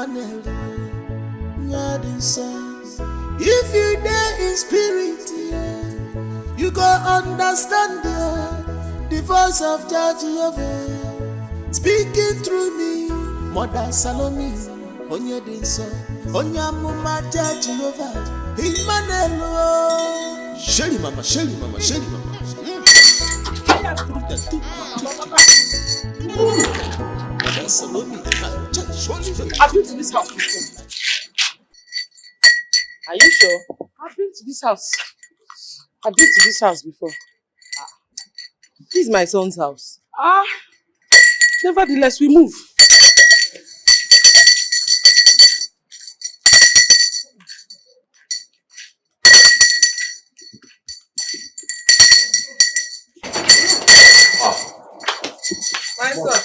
Emmanuel, if you there in spirit, you go understand the voice of Jehovah speaking through me. Mother Salomi, onye dinso, onye amuma Jehovah, Emmanuel. Shelly mama, Shelly mama, Shelly mama. Mother Salomi, I've been to this house before. Are you sure? I've been to this house. I've been to this house before. This is my son's house. Nevertheless, we move. My son.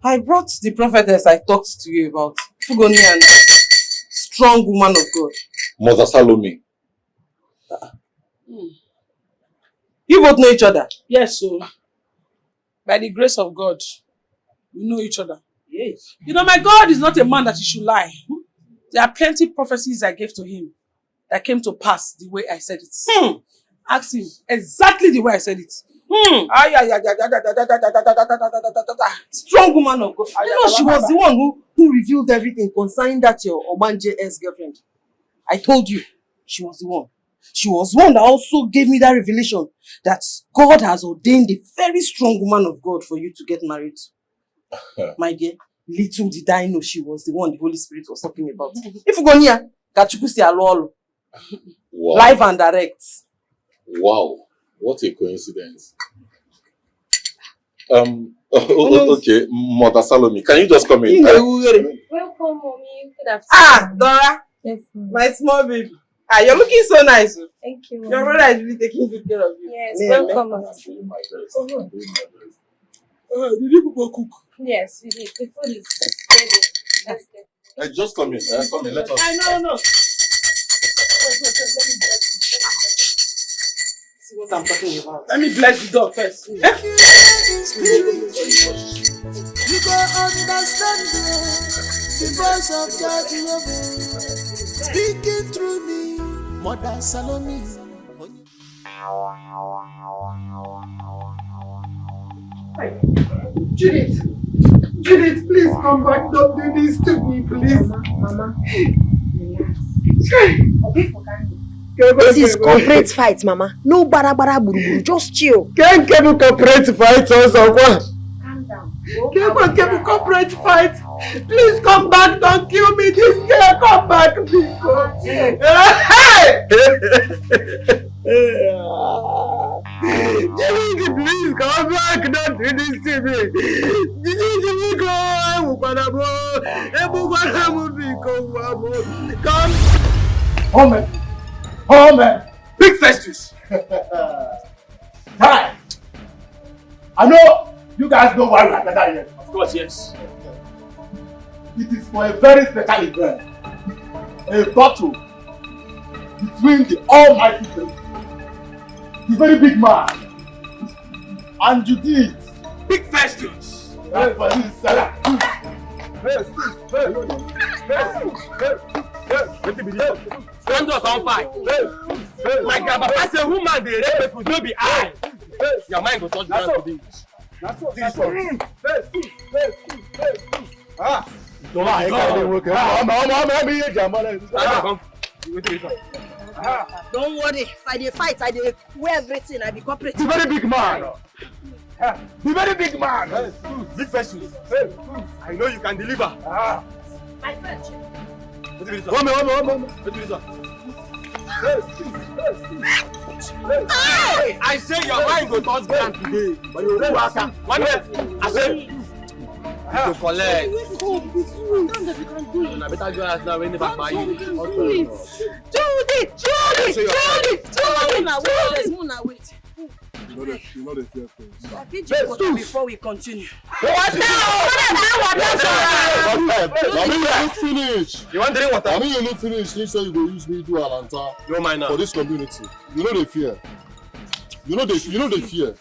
I brought the prophetess I talked to you about. Fugoni and strong woman of God. Mother Salomi. You both know each other? Yes, so by the grace of God, we know each other. Yes. You know, my God is not a man that he should lie. There are plenty of prophecies I gave to him that came to pass the way I said it. Ask him exactly the way I said it. Strong woman of God. You know, she was the one who revealed everything concerning that your Obanje ex-girlfriend. I told you, she was the one. She was the one that also gave me that revelation that God has ordained a very strong woman of God for you to get married. My dear, little did I know she was the one the Holy Spirit was talking about. If you go near, Kachukusi Alolo. Wow. Live and direct. Wow. What a coincidence. Okay, Mother Salomi, can you just come in? Welcome, mommy. Good afternoon. Dora. Yes, my small baby. You're looking so nice. Thank you, your brother is really taking good care of you. Yes, welcome. Did you people cook? Yes, we did. The food is ready. Let's get it. Just come in. Come in. Let us. No. See what I'm talking about. Let me bless the dog first. You go understand the voice of Jehovah speaking through me. Mother Salomi. Judith, please come back. Don't do this to me, please. Mama. This is corporate fight, Mama. No bara buru. Just chill. Can't get a corporate fight also. Calm down. Can't get a corporate fight. Please come back. Don't kill me. This girl, come back. Please Jimmy, please come back. Don't do this to me. Jimmy, go. Come. Home. Big Festus. Hi. I know you guys know why we are gathered here. Of course, yes. It is for a very special event. A battle between the Almighty God, the very big man, and Judith. Big Festus. That's for this seller. Stand up on fire. My grandpa say woman dey rape people no be I. Your mind go touch ground today. That's what this one. Don't worry. If I dey fight, I dey wear everything. I be cooperative. The very big man. The very big man. Big Festus. I know you can deliver. My friend. One minute. I say your mind go touch ground today. But you do after. 1 minute. I say you go collect. I better go ask now when they back by you. Judith! Wait. You know the fear things. I think you before we continue. Mommy, you look finished. You want drink water? Mommy, you look finished. You say you go use me do Alanta no mind now. For this community. You know the fear. You know the fear.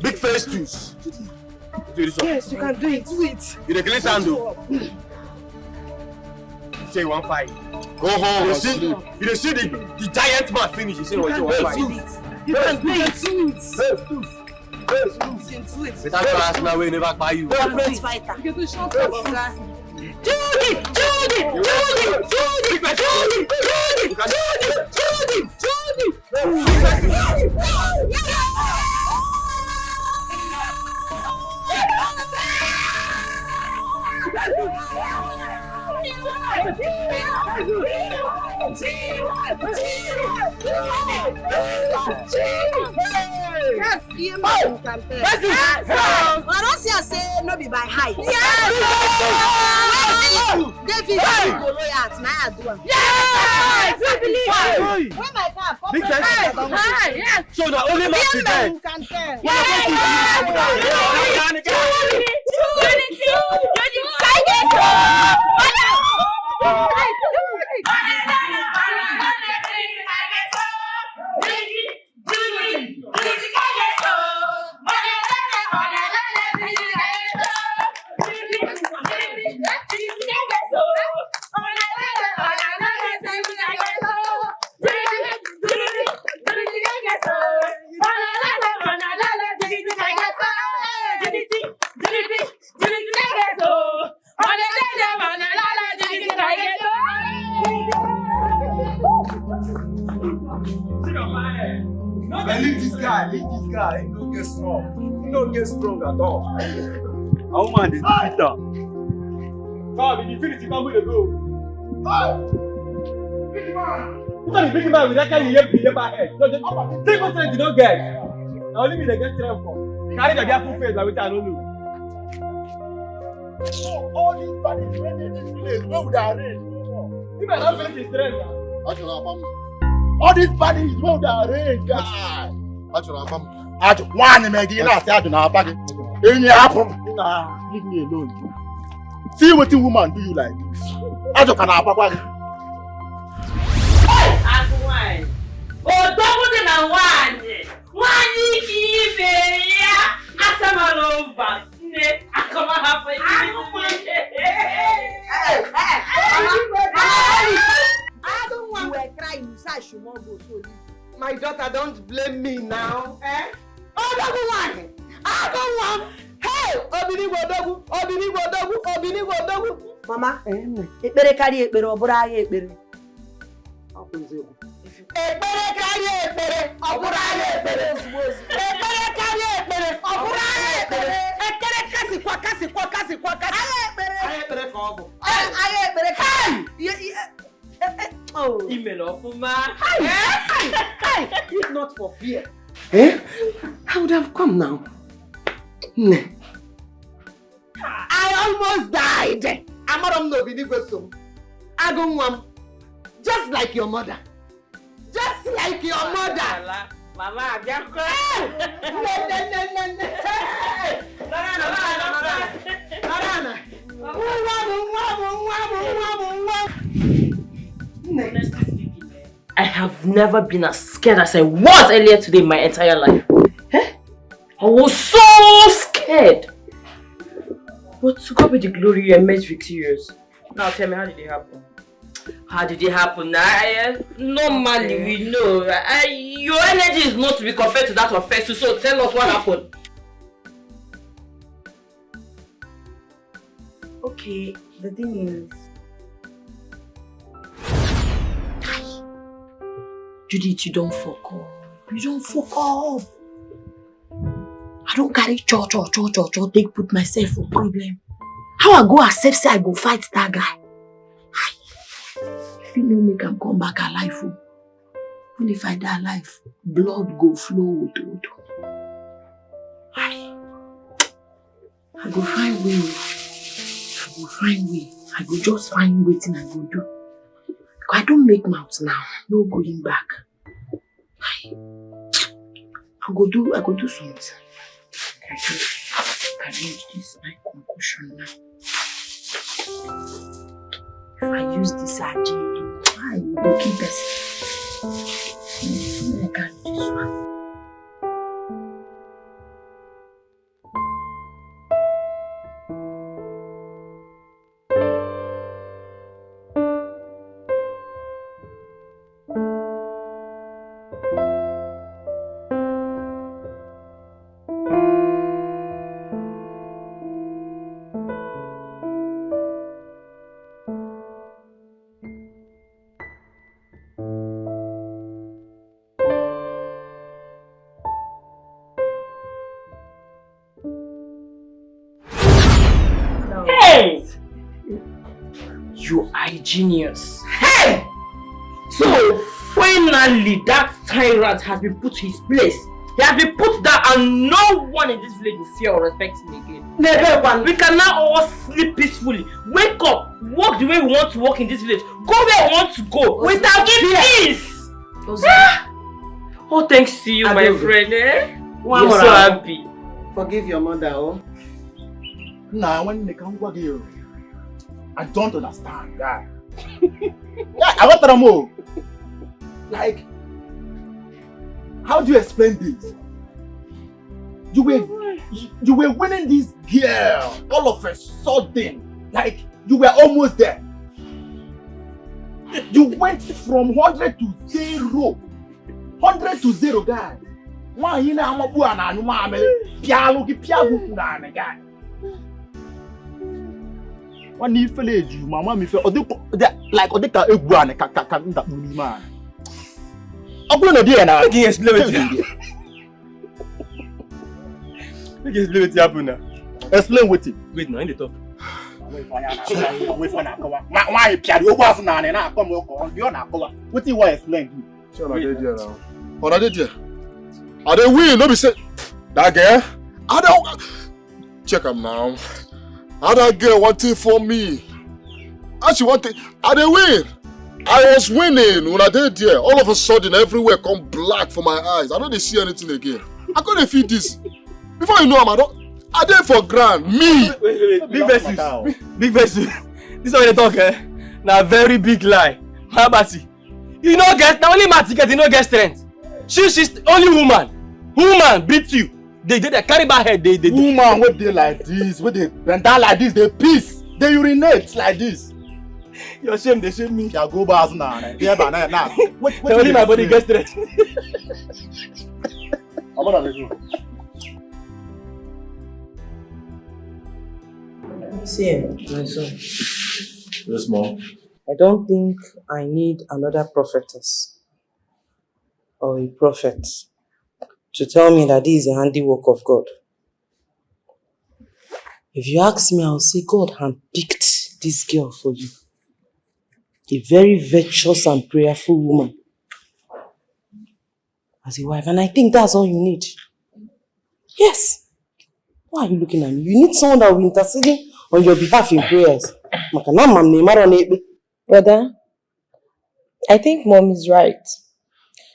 Big Festus. Do this one. Yes, you can do it. Do it. You the clean sandal. Say you want fight. Go home. You see the giant man finish. You say what you want fight. You can do it. Without your ass now, we never buy you. Corporate fighter. You can shut up, Judy! Yes, you can tell. I don't see I say no be by height. Yes! David, go loyal, now I do. Yes! When my car pop, yes. So the only man to get. You can tell. Leave this guy. He don't get strong. He don't get strong at all. How man is defeat her? Come, if you finish, you can't win the goal. What are you big man with that kind of head? Take what strength you don't get. Now only me they get strength for. Carry the full face like which I don't know. All these bodies when they this place, where would I arrange? You might not finish his strength now. All these bodies where would I arrange, guys? One again, I said, leave me alone. See what the woman do you like this? I don't know. Oh, double than one. One I don't want to cry inside Shumogo, so my daughter, don't blame me now. Oh, double one. I don't want. Hey, Obinigo. Mama, ekpere carry ekpere, obura aye ekpere. Ekpere carry ekpere, obura aye ekpere. Ekpere carry ekpere, obura aye ekpere. Ekpere kasi kwa. Aye ekpere. Aye ekpere ka obo. Aye ekpere ka. Oh, email of if not for fear. I would have come now. I almost died. I'm not no believable. I don't want, just like your mother. Just like your mother. Mama, I'm just crying. Honestly speaking, I have never been as scared as I was earlier today in my entire life. I was so scared. But to God be the glory, you emerged victorious. Now tell me, how did it happen? How did it happen? Normally we know. Your energy is not to be compared to that of Festu, so tell us what happened. Okay, the thing is, Judith, you don't fuck up. I don't carry cho, take put myself for problem. How I go accept say I go fight that guy? If you know me can come back alive, even if I die alive, blood go flow with wood. I go find way. I go just find waiting I go do. I don't make mouth now. No going back. I go do something. I arrange this my concussion now. If I use this RG, I will keep us. I can do this one. You are a genius. Hey! So, finally, that tyrant has been put to his place. He has been put down and no one in this village will fear or respect him again. Never one. We can now all sleep peacefully. Wake up, walk the way we want to walk in this village. Go where we want to go without peace. Oh, thanks to you, my friend. I'm so happy. Forgive your mother, oh. Nah, when they come back here, I don't understand, guy. Yeah, I want to know. Like, how do you explain this? You were winning this girl all of a sudden. Like, you were almost there. You went from 100 to 0. 100 to 0, guy. Why you know I'm a boy and I'm a piano, guy. One if you, my mom, if like Odeka Eguan, that man. I'm going to do it now. I can explain it to you. I can explain it to you. Explain with it. Wait, no, in the top. Why piano was not and I come on your cover. What do you want to explain? Sure, I did here now. What I did here? I didn't win. Nobody said that girl. I don't check him now. How that girl wanted for me? How she wanted? I didn't win. I was winning when I did there. All of a sudden, everywhere come black for my eyes. I don't see anything again. I couldn't feed this. Before you know, I did for grand. Me. Wait. Big versus. Big versus. This is what they talk, eh? Now very big lie. How about it? You know, get now only Matika, you know, get strength. She's the only woman. Woman beat you. They carry back head. They woman what they like this, what they bend down like this, they piss, they urinate like this. You're shame, they shame me. Yeah, go bars now. Yeah, but now. What only my body gets strength. I'm gonna let you. See, my son. Yes, Mom. I don't think I need another prophetess or a prophet to tell me that this is a handiwork of God. If you ask me, I'll say God handpicked this girl for you. A very virtuous and prayerful woman as a wife. And I think that's all you need. Yes. Why are you looking at me? You need someone that will be interceding on your behalf in prayers. Brother, I think Mom is right.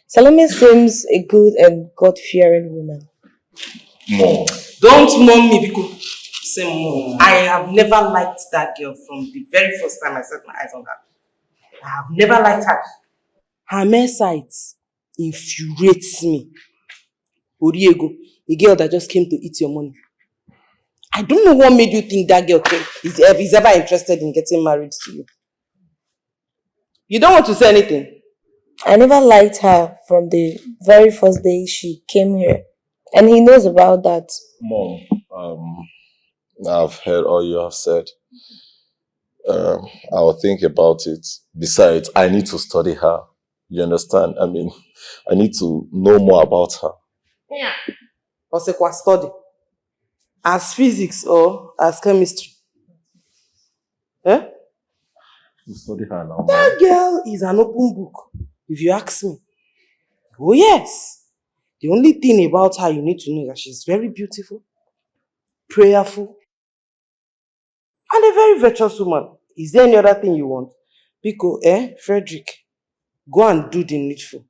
Salomi seems a good and God-fearing woman. Mom. Don't mom me because say mom. I have never liked that girl from the very first time I set my eyes on her. I have never liked her. Her mere sight infuriates me. Oriego, a girl that just came to eat your money. I don't know what made you think that girl is ever interested in getting married to you. You don't want to say anything? I never liked her from the very first day she came here. And he knows about that. Mom, I've heard all you have said. I'll think about it. Besides, I need to study her. You understand? I mean, I need to know more about her. Yeah. What's a study? As physics or as chemistry? Eh? To study her now. That girl is an open book, if you ask me. Oh yes. The only thing about her you need to know is that she's very beautiful, prayerful, and a very virtuous woman. Is there any other thing you want? Pico, Frederick, go and do the needful.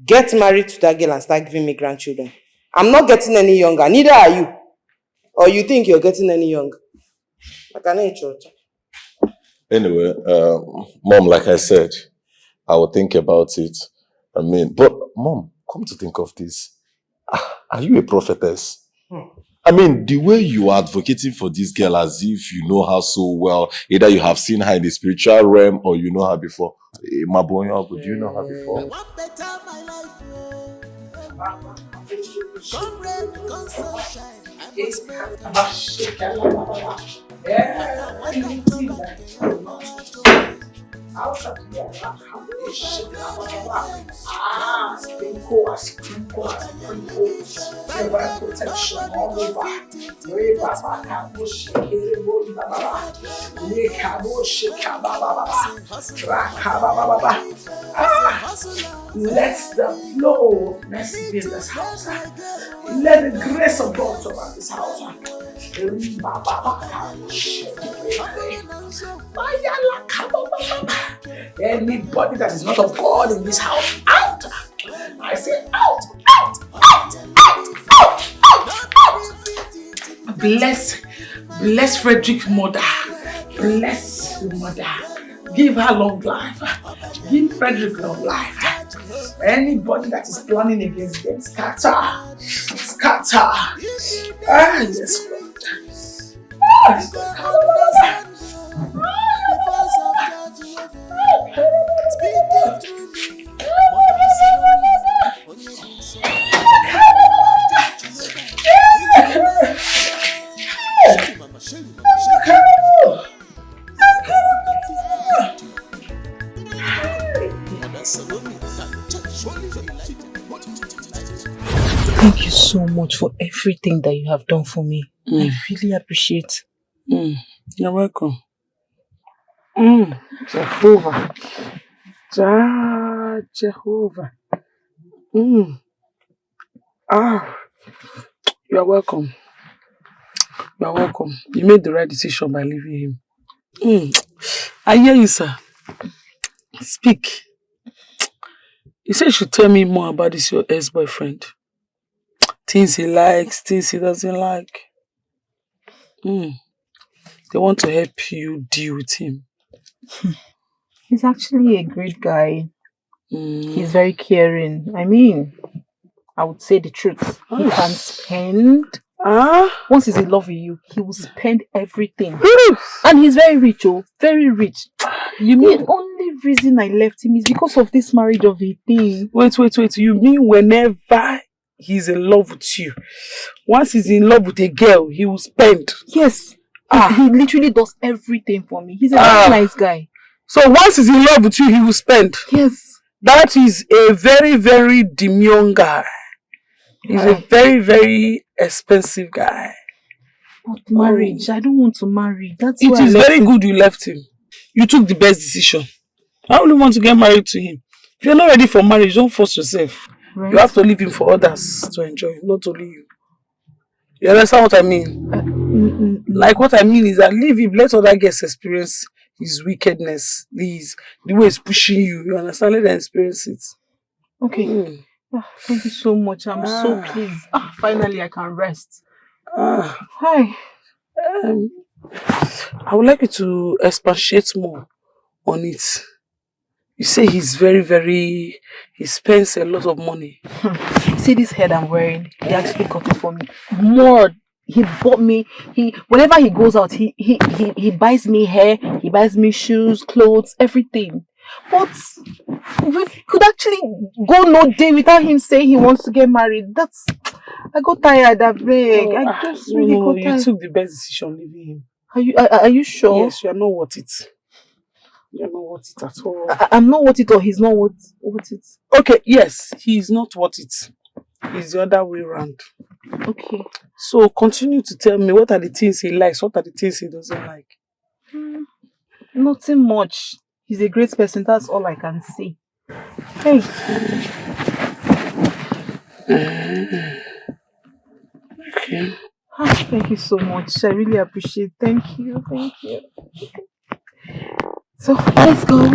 Get married to that girl and start giving me grandchildren. I'm not getting any younger, neither are you. Or you think you're getting any younger? I can't eat your child. Anyway, Mom, like I said, I will think about it. I mean, but Mom, come to think of this. Are you a prophetess? I mean, the way you are advocating for this girl as if you know her so well, either you have seen her in the spiritual realm or you know her before. Mabonya, do you know her before? I want better my life. Come rain, come sunshine. I must make it. Sprinkle, sprinkle, sprinkle. Divine protection all over. Let the flow of mercy be in this house. Let the grace of God surround this house. Anybody that is not of God in this house, out! I say out, out, out, out, out, out, out! Bless Frederick's mother. Bless your mother. Give her long life. Give Frederick long life. Anybody that is planning against them, scatter. Scatter. Ah, yes, Lord. Thank you so much for everything that you have done for me. I really appreciate. You're welcome. Jehovah. Jehovah. You're welcome. You're welcome. You made the right decision by leaving him. I hear you, sir. Speak. You said you should tell me more about this your ex-boyfriend. Things he likes, things he doesn't like. They want to help you deal with him. He's actually a great guy. He's very caring. I mean, I would say the truth. He can spend. Once he's in love with you, he will spend everything. And he's very rich, very rich. You mean the only reason I left him is because of this marriage of a thing. Wait. You mean whenever he's in love with you, once he's in love with a girl, he will spend? Yes. He literally does everything for me. He's a very nice guy. So once he's in love with you, he will spend? Yes. That is a very, very demure guy. He's a very, very expensive guy. But marriage, I don't want to marry. That's it why is very good you left him. You took the best decision. I only want to get married to him. If you're not ready for marriage, don't force yourself. Right. You have to leave him for others to enjoy, not only you. You understand what I mean? Like what I mean is that leave him, let other guests experience his wickedness, the way he's pushing you. You understand? Let them experience it. Okay. Thank you so much. I'm so pleased. Finally, I can rest. Hi. I would like you to expatiate more on it. You say he's very, very... He spends a lot of money. See this head I'm wearing? He actually got it for me. More. He bought me. Whenever he goes out, he buys me hair. He buys me shoes, clothes, everything. But we could actually go no day without him saying he wants to get married. I got tired, I beg. I just really got tired. You took the best decision leaving him. Are you sure? Yes, you are not worth it. You are not worth it at all. I'm not worth it, or he's not worth it. Okay, yes, he is not worth it. It's the other way around. Okay. So continue to tell me, what are the things he likes, what are the things he doesn't like? Nothing much. He's a great person, that's all I can say. Hey. Okay. Thank you so much. I really appreciate it. Thank you. So, let's go.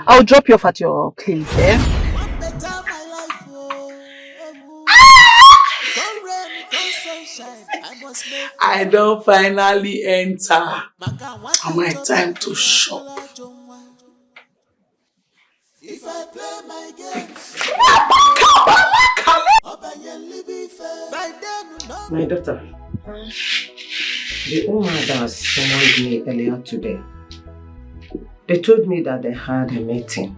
I'll drop you off at your place, I don't finally enter. My time to shop. If I play my My daughter, the woman that summoned me earlier today, they told me that they had a meeting.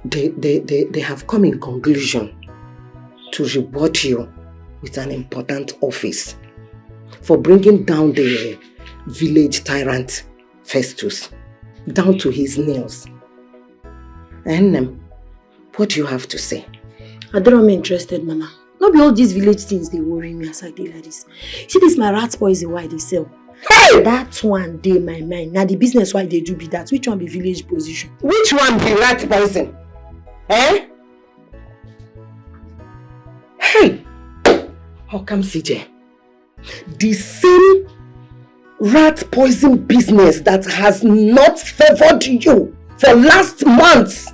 They have come in conclusion to reward you with an important office for bringing down the village tyrant Festus, down to his nails. And what do you have to say? I don't am interested, Mama. Not be all these village things they worry me as I do like this. See this my rat poison why they sell. Hey! That one day my mind. Now the business why they do be that. Which one be village position? Which one be rat poison? Eh? Hey! How come CJ? The same rat poison business that has not favored you for last months.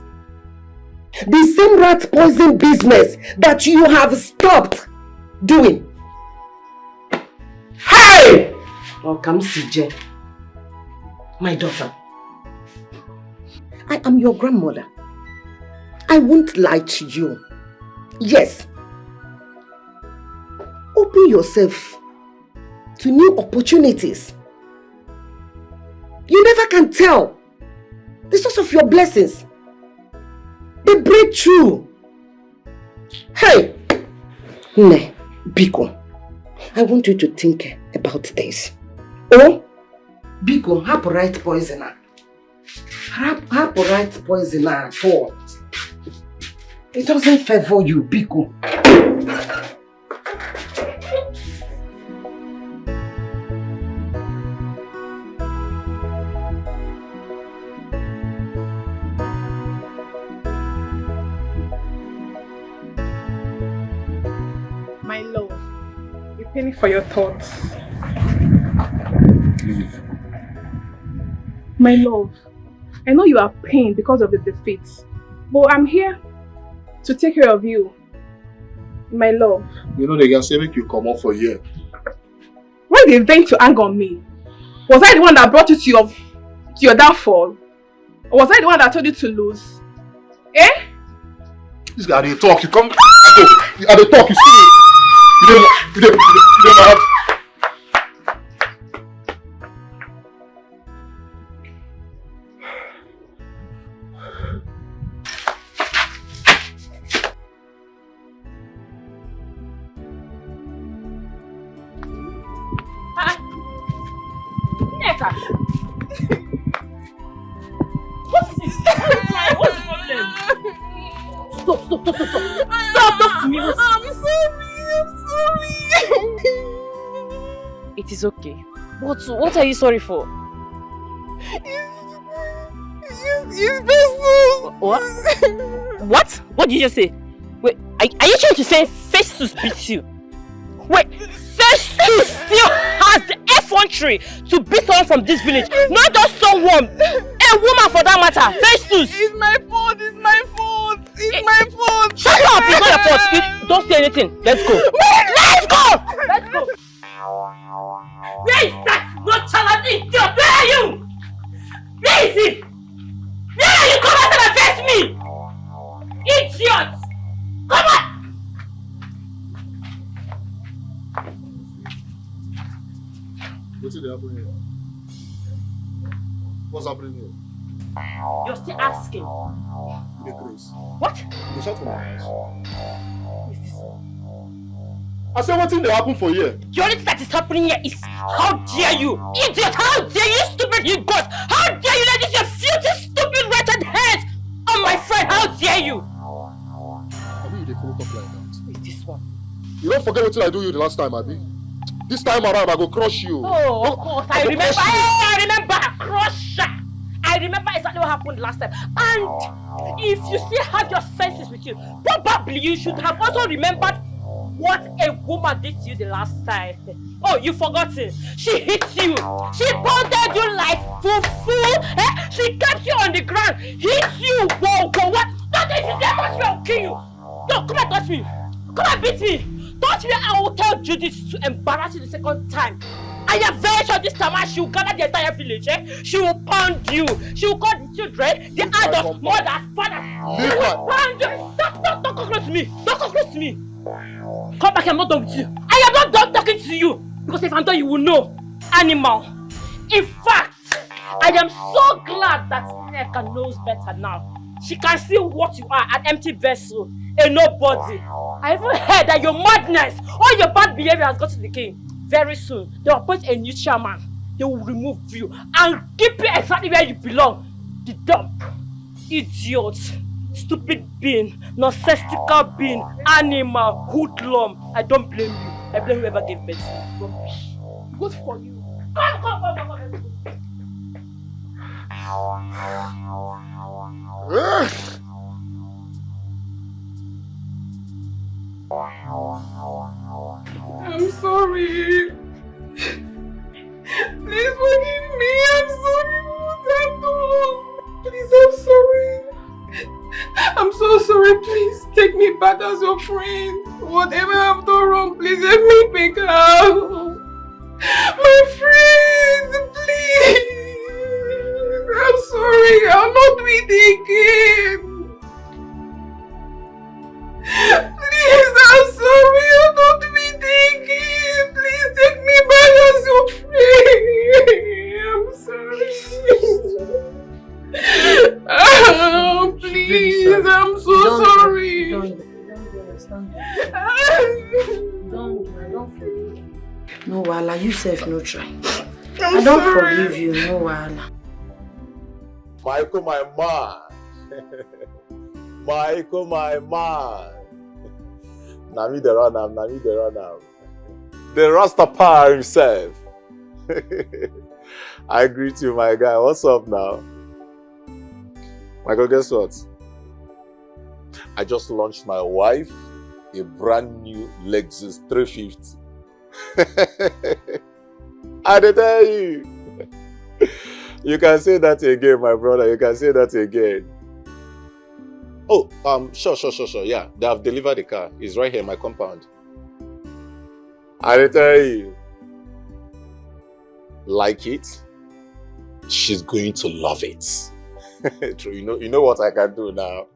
The same rat poison business that you have stopped doing. Hey! How come CJ? My daughter. I am your grandmother. I won't lie to you. Yes. Open yourself to new opportunities. You never can tell the source of your blessings. The breakthrough. Hey! Ne, Biko, I want you to think about this. Oh, Biko, have right poisoner. Have right poisoner for. It doesn't favor you, Biko. My love, a penny for your thoughts. Leave. My love, I know you are pained because of the defeats, but I'm here to take care of you. My love. You know they can say make you come up for a year. Why they vent to anger on me? Was I the one that brought you to your downfall? Or was I the one that told you to lose? Eh? This guy they talk, you come. I they talk, you see me. You don't have. What is this? What's the problem? Stop. Stop, talk to me. I'm sorry. It is okay. What are you sorry for? It's Festus. What? What? What did you just say? Wait, are you trying to say Festus beat you? Wait, Festus still has the effrontery to beat someone from this village. Not just someone, a woman for that matter. Festus! It's my fault. It's my fault. Shut up! It's not your fault. Don't say anything. Let's go. Let's go! Where is that? No challenge idiot! Where are you? Where is it? Where are you? Come out and face me! Idiot! Come on! What's happening here? What's happening here? You're still asking. What? I said, what thing that happened for you? The only thing that is happening here is, how dare you? Idiot! How dare you, stupid you got? How dare you let this your filthy, stupid, wretched head on my friend? How dare you? I mean, they broke up like that. Who is this one? You don't forget what I do you the last time, Abi. This time around, I go crush you. Oh, of course. I remember. I remember. Crusher. I remember exactly what happened last time. And if you still have your senses with you, probably you should have also remembered what a woman did to you the last time. Oh, you forgotten. She hit you. She pounded you like fufu. Eh? She kept you on the ground. Hit you. Whoa, what? Don't if you dare touch me, I'll kill you. No, come and touch me. Come and beat me. Touch me, I will tell Judith to embarrass you the second time. I am very sure this time she will gather the entire village, eh? She will pound you. She will call the children, the adults, mothers, fathers. She will pound you. Don't come close to me. Don't come close to me. Come back, I'm not done with you. I am not done talking to you. Because if I'm done, you will know. Animal. In fact, I am so glad that Nneka knows better now. She can see what you are, an empty vessel, a nobody. I even heard that your madness, all your bad behavior has got to the king. Very soon, they will appoint a new chairman. they will remove you and keep you exactly where you belong. The dump. Idiot. Stupid being. Nonsensical being. Animal. Hoodlum. I don't blame you. I blame whoever gave birth to you. Rubbish. Good for you. Come. I'm sorry. Please forgive me. I'm sorry for what I've done. Please, I'm sorry. I'm so sorry. Please take me back as your friend. Whatever I've done wrong, please help me pick up. My friend, please. I'm sorry. I'll not do it again. Please, I'm sorry. I'll not do it again. Please take me back as your friend. I'm sorry. Oh, please. I'm so sorry. No, Wala, you self no try. I don't sorry. forgive you, no, Wala. Michael, my man. Michael, my man. Nami the runner, Nami the runner. The Rastafari himself. I greet you, my guy. What's up now? Michael, guess what? I just launched my wife a brand new Lexus 350. I did tell you. You can say that again, my brother. You can say that again. Oh, sure. Yeah, they have delivered the car. It's right here in my compound. I did tell you. Like it? She's going to love it. True, you know what I can do now.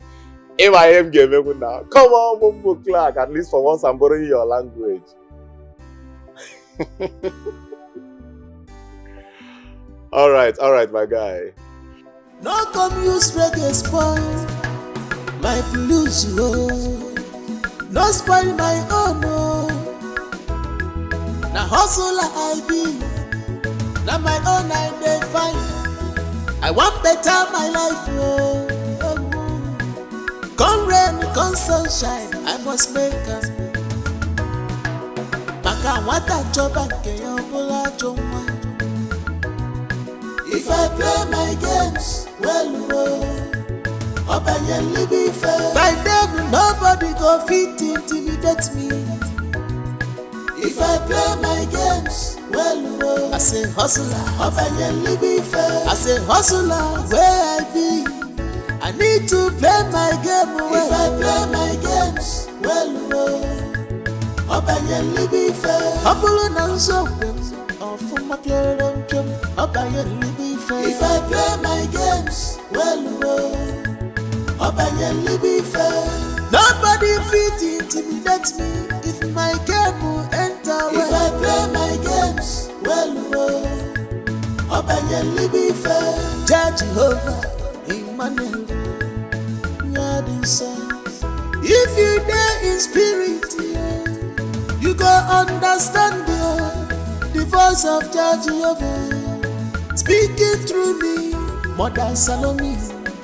If I am giving now, come on, Mumbo Clark. At least for once, I'm borrowing your language. All right, my guy. No come use reggae spoil my blues, oh. No spoil my own, oh. Now hustle I be, now my own I dey find. I want better my life, oh. Come rain, come sunshine, I must make it. Maka wata joba ke yobola joma. If I play my games, well, by then nobody go fit intimidate me. If I play my games, well, I say hustler, I say hustler, where I be. I need to play my game. If I play my games, well, if I play my games, well, nobody fit intimidate me if my game will enter. If I play my games, well, Judge Jehovah, Emmanuel, if you dare in spirit, you go understand the voice of Judge Jehovah speaking through me. Mother Salomi,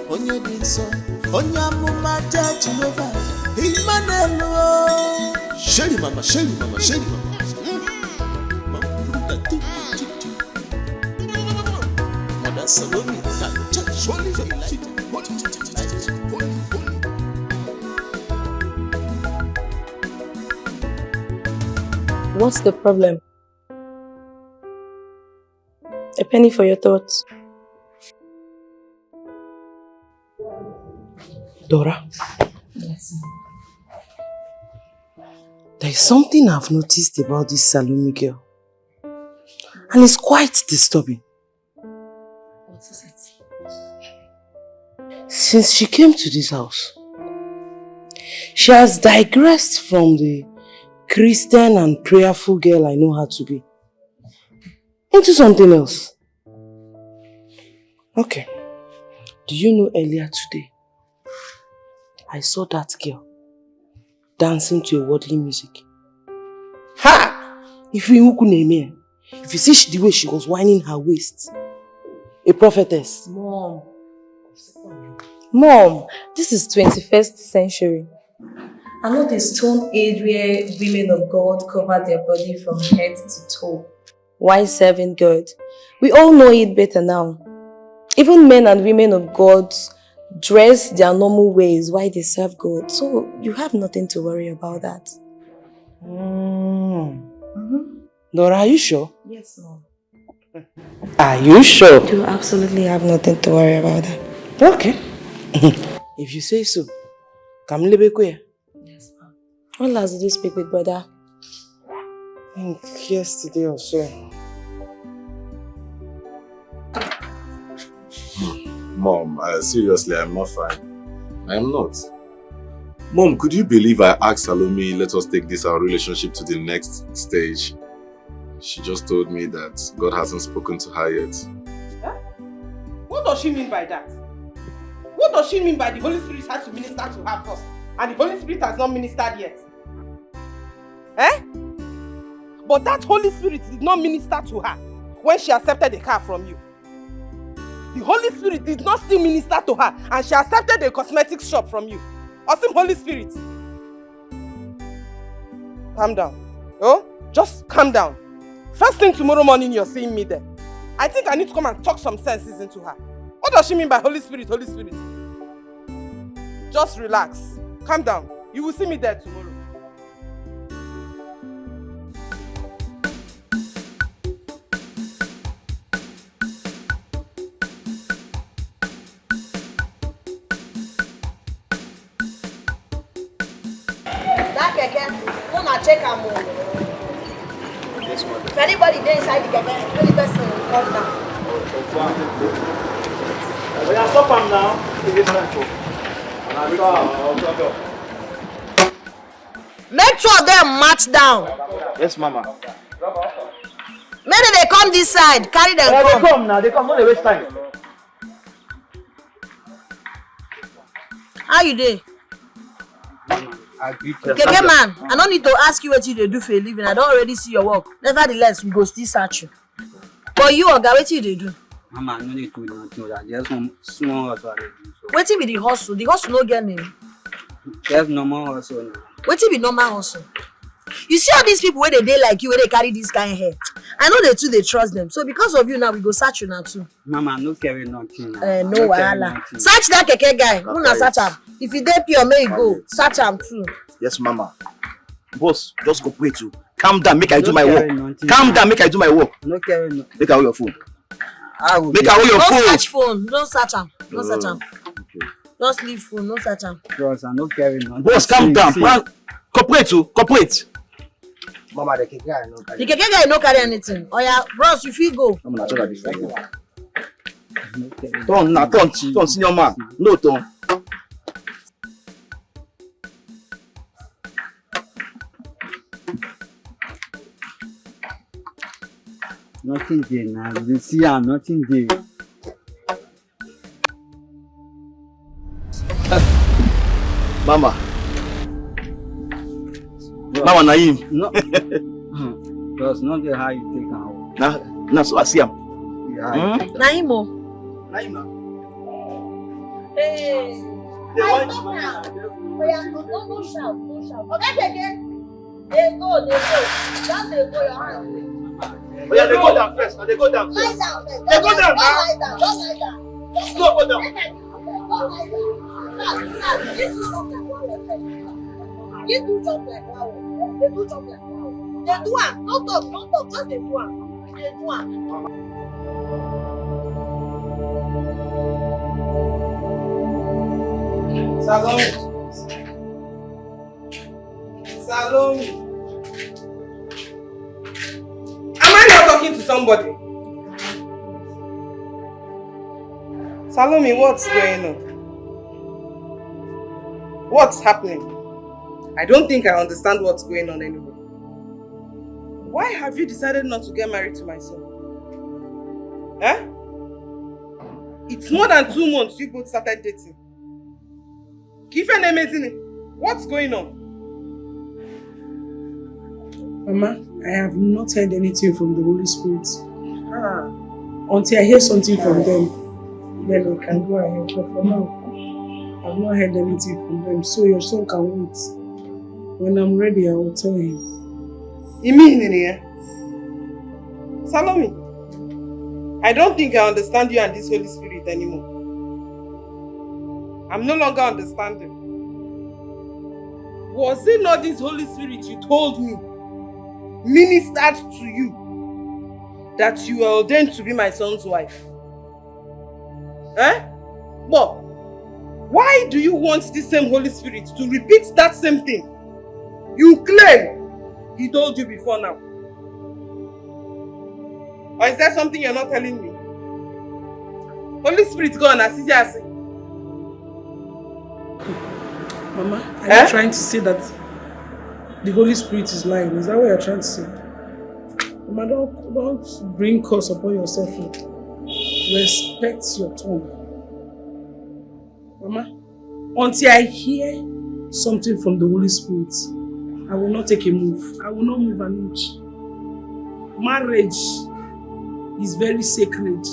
Onye Binso, Onyamuma Judge Jehovah, Emmanuel. Shelly mama. Mother Salomi, What's the problem? A penny for your thoughts. Dora. Yes. There is something I've noticed about this Salomi girl. And it's quite disturbing. What is it? Since she came to this house, she has digressed from the Christian and prayerful girl I know her to be into something else. Okay. Do you know earlier today, I saw that girl dancing to a worldly music. Ha! If you could name it, If you see the way she was winding her waist. A prophetess. Mom, this is 21st century. I'm not a stone age where women of God cover their body from head to toe. Why serving God? We all know it better now. Even men and women of God dress their normal ways while they serve God. So you have nothing to worry about that. Nora, are you sure? Yes, Mom. Are you sure? You absolutely have nothing to worry about that. Okay. If you say so. Kamlebekwe. Yes, Mom. When last did you speak with brother? I think yesterday or so. Mom, seriously, I'm not fine. I am not. Mom, could you believe I asked Salomi, let us take this our relationship to the next stage? She just told me that God hasn't spoken to her yet. Huh? What does she mean by that? What does she mean by the Holy Spirit has to minister to her first and the Holy Spirit has not ministered yet? Eh? But that Holy Spirit did not minister to her when she accepted a car from you. The Holy Spirit did not still minister to her and she accepted a cosmetics shop from you. Awesome Holy Spirit. Calm down. Oh, just calm down. First thing tomorrow morning you're seeing me there. I think I need to come and talk some senses into her. What does she mean by Holy Spirit, Holy Spirit? Just relax. Calm down. You will see me there tomorrow. Check her more. If anybody there inside the keke, any person will come down. We are stop him now. Make 2 of them march down. Yes, Mama. Maybe they come this side, carry them. They come now. They come. Don't waste time. How you dey? Keke man, I don't need to ask you what you do for a living. I don't already see your work. Nevertheless, we go still search you. But you, Oga, what you do? Mama, no need to do nothing. Just some small hustle. What be the hustle? The hustle no get name. Just normal hustle. What be normal hustle? You see all these people where they like you, where they carry this kind of hair. I know they too, they trust them. So because of you now, we go search you now too. Mama, no carry nothing. No wahala. Search that keke guy. Who na search him? If you dey pure, may you go. Search him too. Yes, Mama. Boss, just cooperate too. Calm down, make I do my work. Calm down, make I do my work. No carry no. Make I hold your phone. Make I hold your phone. Don't search phone. Don't search him. Don't search him. Okay. Just leave phone. No search him. Boss, I no carry nothing. Boss, calm down. Cooperate too. Cooperate. Mama, the keke guy no carry. The keke guy no carry anything. Oh yeah, bros, you fit go. I'm not sure this thing. Turn, senior man. No turn. Nothing there now. You see, I'm nothing there. Mama. Mama Naim. No. That's not the how you take out. Nah, so I see him. Naimo. Naim. Hey. I talk now. No shout. Okay, again. They go. Just they go your hand. Oh yeah, they go down first. They go down first. Lie down first. They go down now. Don't lie down. No, go down. You do jump like wow. They do jump like wow. They do am. Don't talk. Just they do am. They do am. Salomi. Am I not talking to somebody? Salomi, what's going on? What's happening? I don't think I understand what's going on anymore. Why have you decided not to get married to my son? Eh? It's more than 2 months you both started dating. What's going on? Mama, I have not heard anything from the Holy Spirit. Until I hear something from them, then we can go ahead. But for now, I've not heard anything from them. So your son can wait. When I'm ready, I will tell him. You mean in here? Salomi, I don't think I understand you and this Holy Spirit anymore. I'm no longer understanding. Was it not this Holy Spirit you told me ministered to you that you are ordained to be my son's wife? But why do you want this same Holy Spirit to repeat that same thing you claim he told you before now? Or is there something you're not telling me? Holy Spirit, go on, as easy as. Mama, are you trying to say that the Holy Spirit is lying? Is that what you're trying to say? Mama, don't bring curse upon yourself. Respect your tongue. Mama, until I hear something from the Holy Spirit, I will not take a move. I will not move an inch. Marriage is very sacred.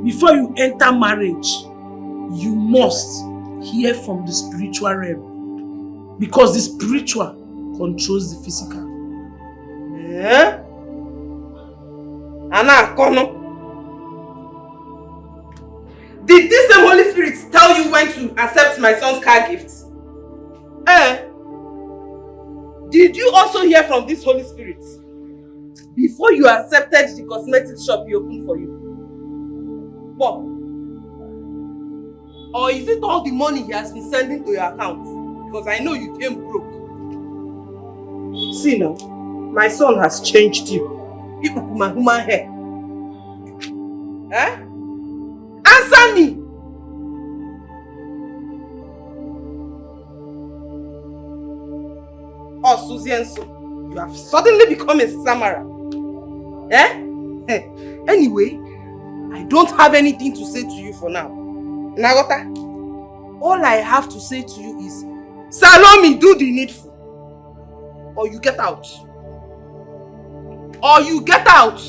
Before you enter marriage, you must hear from the spiritual realm. Because the spiritual controls the physical. Did this same Holy Spirit tell you when to accept my son's car gift? Did you also hear from this Holy Spirit before you accepted the cosmetics shop he opened for you? What? Or is it all the money he has been sending to your account? Because I know you came broke. See now, my son has changed you. People with my human hair. Answer me! Oh, Susie and so, you have suddenly become a Samara. Anyway, I don't have anything to say to you for now. Nagota, all I have to say to you is, Salomi, do the needful. Or you get out. Or you get out.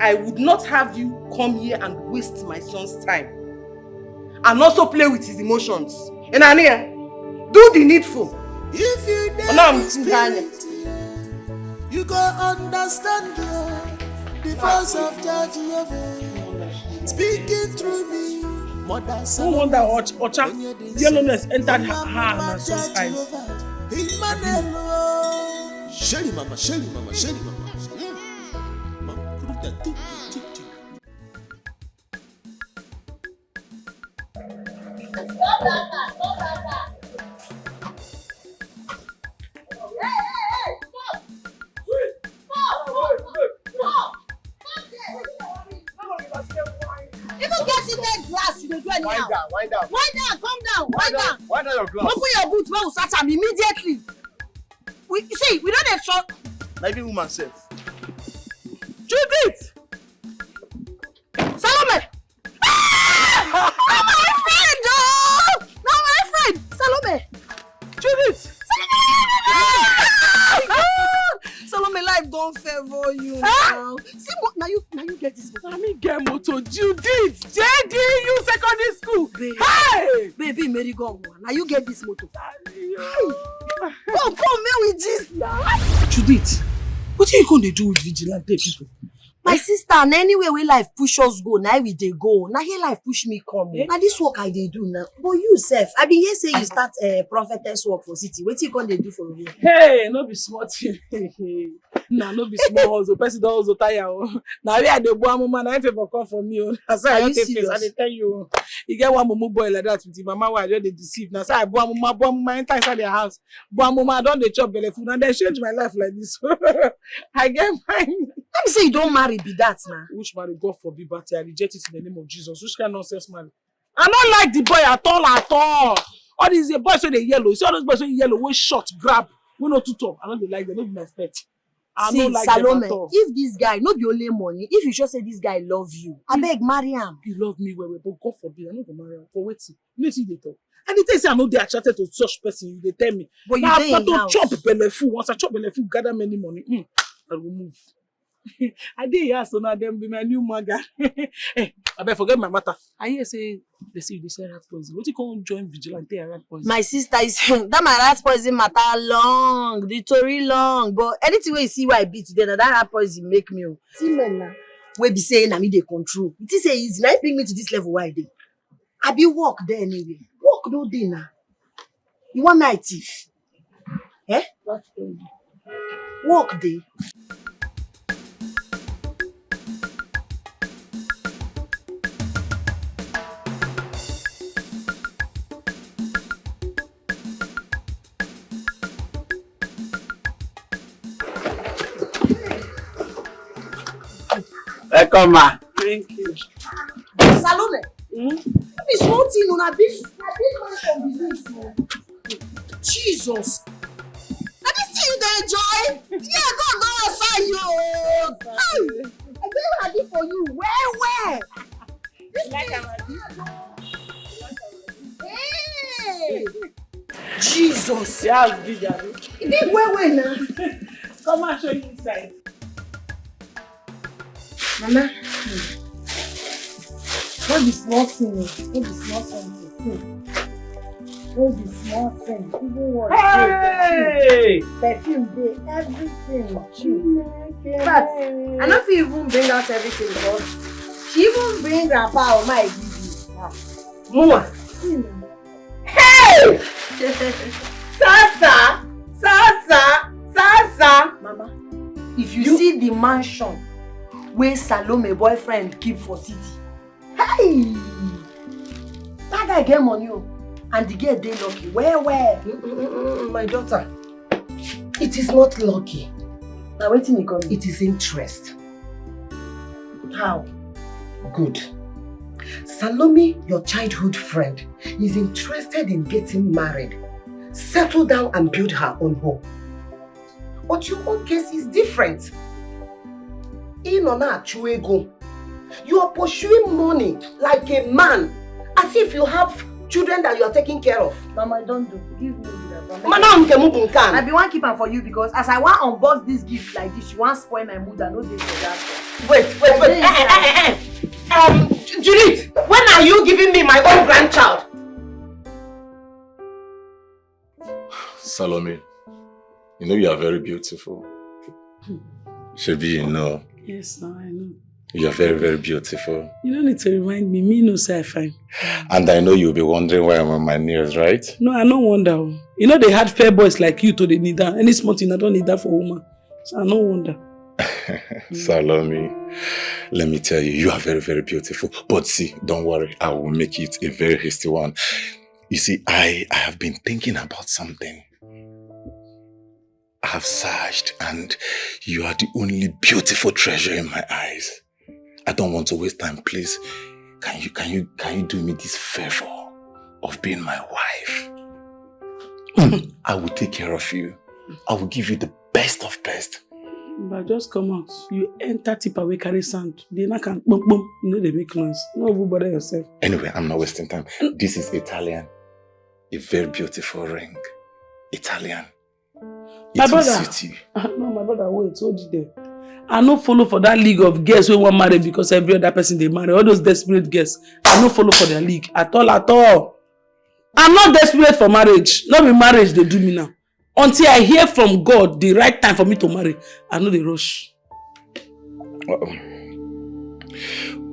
I would not have you come here and waste my son's time. And also play with his emotions. And Ania, do the needful. If you spirit, you go understand the voice of Judge Jehovah speaking through me. No wonder Ocha yellowness entered her and her son's eyes. Shelly mama, Shelly mama, Shelly mama. Wind down. Calm down. Wind down your glass. Open your boot, man, search am immediately. We don't have shot. Maybe woman safe. Judith! Salome! Ah! Not my friend, oh! Not my friend! Salome! Judith! Salome, life don't favor you now. See, now you get this motor. Let me get motor. Judith! JD, you secondary school! Hey! Baby, Mary go. Now you get this motor. Come, man, with this now. Judith, what are you going to do with vigilante people? My sister, and anywhere where life push us go, now we dey go. Now here life push me come. Now this work I dey do now. But you self, I been here say you start prophetess work for city. What you going to do for me? Hey, no be smart. Nah, no be small also. Person don't also tire. Now we are the boy mama. Now if you come for me, that's why I take face. I tell you, you get one mumu boy like that with your mama. Why they deceive? Now say I boy mama enter inside their house. Boy mama, I don't dey chop belly food, and they change my life like this. I get mine. Let me say you don't marry, be that now. Which marry? God forbid, but I reject it in the name of Jesus. Which kind of nonsense marry? I don't like the boy at all. All these boys when they yellow. You see all those boys when they yellow, we short, grab, we not too tough. I don't like them. Don't be my pet. I don't like Salome, them at all. if this guy, not be only money, if you just say this guy love you, I beg marry him. You love me well, but God forbid, I not gonna marry him. For waiting. You see they talk. And the things I know they attracted to such person, they tell me. But you now dey in house. chop belly full. Once I chop belly full, gather many money. I will move. I did hear so now them be my new maga. Hey, I better forget my matter. I hear say they say you say rat poison. What you call join vigilante rat poison? My sister is that my rat poison matter long, the story long. But anything where you see why I beat today, that rat poison make me. See men now, we be saying I me they control. It is easy. Now bring me to this level why they. I be work there anyway. Work no day now. You want my thief? Eh? Work day. Welcome, ma. Thank you. Salomi. Be small thing on a big mansion business. Jesus. I just see you dey enjoy. Yeah, go outside you. Hey, I get ready for you. Where? This Hey. Jesus. Yeah, it's big, Abby. Big where now? Come and show you inside. Mama. What be small thing? What be small something? What be small thing? Even what? Hey! Perfume day, everything. But I don't feel even bring out everything because she even bring grandpa or my give you. Mama. Hey! Sasa. Mama, if you see the mansion where Salomi boyfriend keep for city, hey! That guy get money and the girl dey lucky. Where? My daughter, it is not lucky. Now waiting you come. It is interest. How? Good. Salomi, your childhood friend, is interested in getting married, settle down and build her own home. But your own case is different. You are pursuing money like a man, as if you have children that you are taking care of. Mama, don't do. Give me that. Mama, I be one keeper for you because as I want unbox this gift like this, you want spoil my mood and no day for that. Wait. Judith, when are you giving me my own grandchild? Salomi, you know you are very beautiful. Shebi, you know. Yes, no, I know. You are very, very beautiful. You don't need to remind me. Me no say I fine. And I know you'll be wondering why I'm on my knees, right? No, I don't wonder. You know they had fair boys like you to the need that. Any small thing I don't need that for woman. So I don't wonder. Salomi, let me tell you, you are very, very beautiful. But see, don't worry, I will make it a very hasty one. You see, I have been thinking about something. I have searched and you are the only beautiful treasure in my eyes. I don't want to waste time, please. Can you do me this favor of being my wife? I will take care of you. I will give you the best of best. But just come out. You enter tip away carry sand. They not can boom boom. You know they make noise. No bother yourself. Anyway, I'm not wasting time. This is Italian. A very beautiful ring. Italian. My brother. No, my brother, wait, hold it there. I no follow for that league of girls who want marry because every other person they marry. All those desperate girls. I no follow for their league. At all. I'm not desperate for marriage. Not be marriage they do me now. Until I hear from God the right time for me to marry, I know they rush.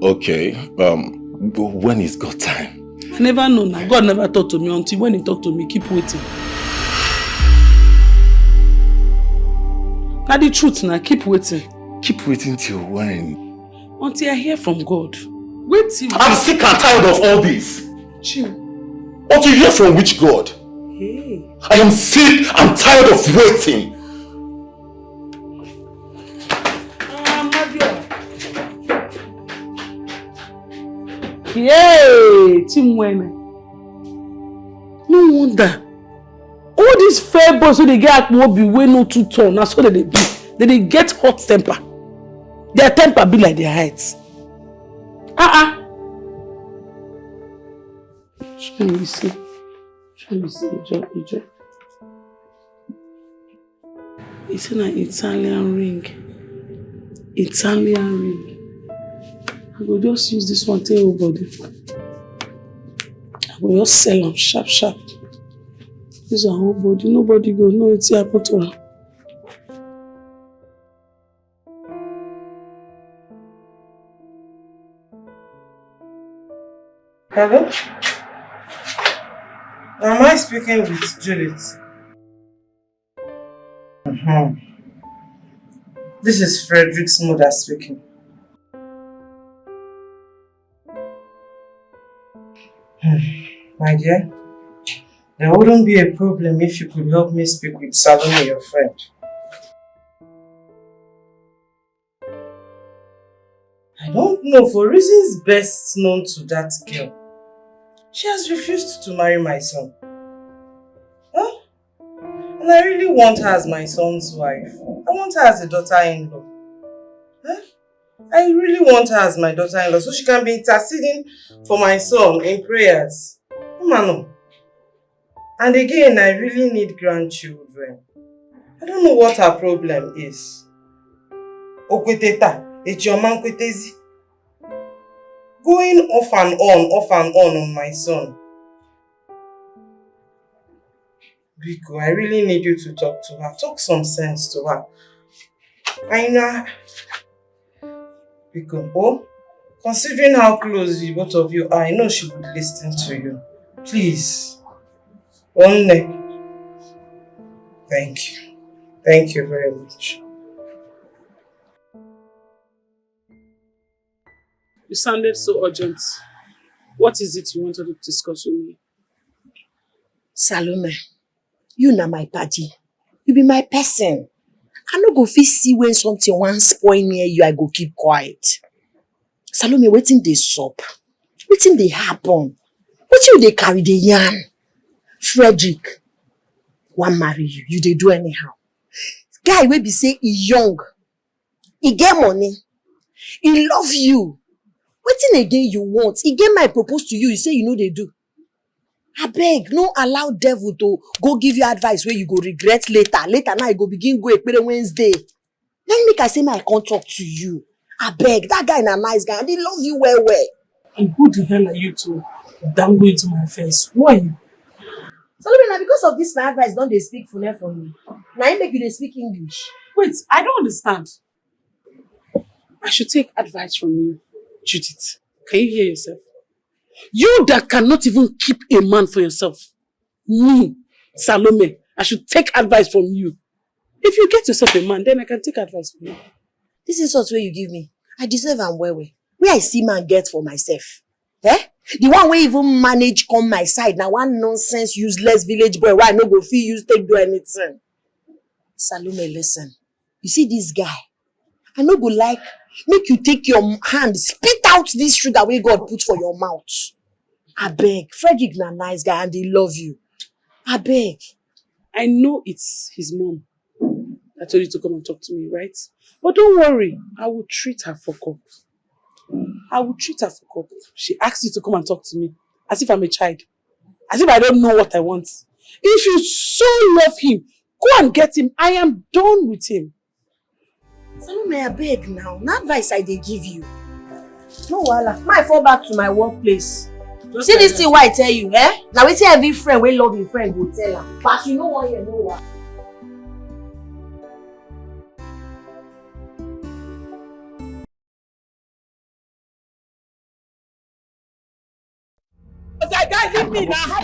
Okay. When is God time? I never know now. God never talk to me until when he talk to me, keep waiting. That's the truth now. Keep waiting. Keep waiting till when? Until I hear from God. Wait till... I'm sick and tired of all this. Chill. Until you hear from which God? Hey. I am sick and tired of waiting. Yay! Chimwene. No wonder. All these fair boys who they get Akmobi way no too tall. That's what they be. They get hot temper. Their temper be like their heights. Let me see. You see, Ijo. It's an Italian ring. Italian ring. I will just use this one, tell everybody. I will just sell them sharp. This is a whole body. Nobody go know it's happened to her. Hello? Am I speaking with Juliet? This is Frederick's mother speaking. My dear, there wouldn't be a problem if you could help me speak with Salomi, your friend. I don't know, for reasons best known to that girl, she has refused to marry my son. Huh? And I really want her as my son's wife. I want her as a daughter-in-law. Huh? I really want her as my daughter-in-law so she can be interceding for my son in prayers. Mano. And again, I really need grandchildren. I don't know what her problem is. Okweteta, echiyomankwetezi. Going off and on my son. Biko, I really need you to talk to her. Talk some sense to her. I know. Biko, considering how close you both of you are, I know she would listen to you. Please. One neck. Thank you. Thank you very much. You sounded so urgent. What is it you wanted to discuss with me? Salome, you na my party. You be my person. I no go fit see when something wan spoil near you, I go keep quiet. Salome, wetin dey sup? Wetin dey happen? Wetin you dey carry the yarn? Frederick wan marry you. You dey do anyhow. Guy wey be say he young, he get money, he love you. Wetin again you want? He get my propose to you, you say you know they do. Abeg, no allow devil to go give you advice where you go regret later. Later now you go begin go Ekene Wednesday. Then make I say my come talk to you. Abeg, that guy na nice guy and he love you well. And who the hell are you to dangle into my face? Who are you? Salome, na because of this my advice don't they speak Fune for me. Now you make you dey speak English. Wait, I don't understand. I should take advice from you, Judith. Can you hear yourself? You that cannot even keep a man for yourself. Me, Salome, I should take advice from you. If you get yourself a man, then I can take advice from you. This is what you give me. I deserve am well. Where I see man get for myself. Eh? The one where even manage come my side. Now one nonsense, useless village boy where I no go feel use take do anything. Salome, listen. You see this guy? I no go like make you take your hand, spit out this sugar where God put for your mouth. Abeg, Frederick na nice guy and he love you. Abeg. I know it's his mom that told you to come and talk to me, right? But don't worry, I will treat her for cup. She asked you to come and talk to me as if I'm a child. As if I don't know what I want. If you so love him, go and get him. I am done with him. Salome, abeg now. No advice I dey give you. No wahala. I fall back to my workplace. See this thing why I tell you, eh? Now we see every friend wey love him friend go tell her. But you know what you know what. Guy, leave me now.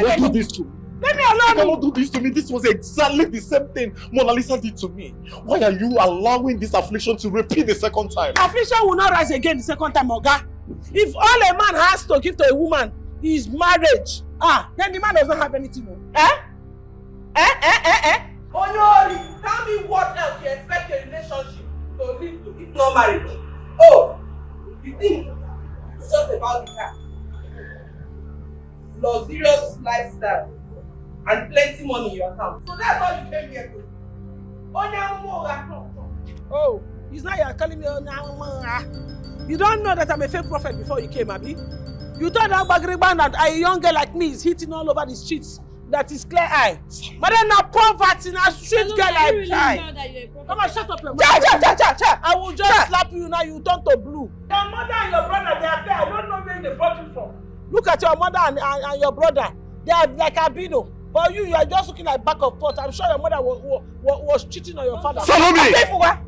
Don't do this to me. Let me alone. You cannot do this to me. This was exactly the same thing Mona Lisa did to me. Why are you allowing this affliction to repeat the second time? Affliction will not rise again the second time, Oga. If all a man has to give to a woman is marriage, then the man does not have anything. Onyori, tell me what else you expect a relationship to lead to if not marriage. Oh, you think it's just about the car? Luxurious lifestyle and plenty money in your account. So that's all you came here to. Oh, it's not you're calling me Onyamura. You don't know that I'm a fake prophet before you came, Abi? You thought that baggy band that a young girl like me is hitting all over the streets. That is clear eye. But then now poverty, now street girl like die. Come on, shut up your mouth. I will just slap you now, you turn to blue. Your mother and your brother, they are there. I don't know where they brought you from. Look at your mother and your brother. They are like albino. But you are just looking like back of pot. I'm sure your mother was cheating on your father. Salomi!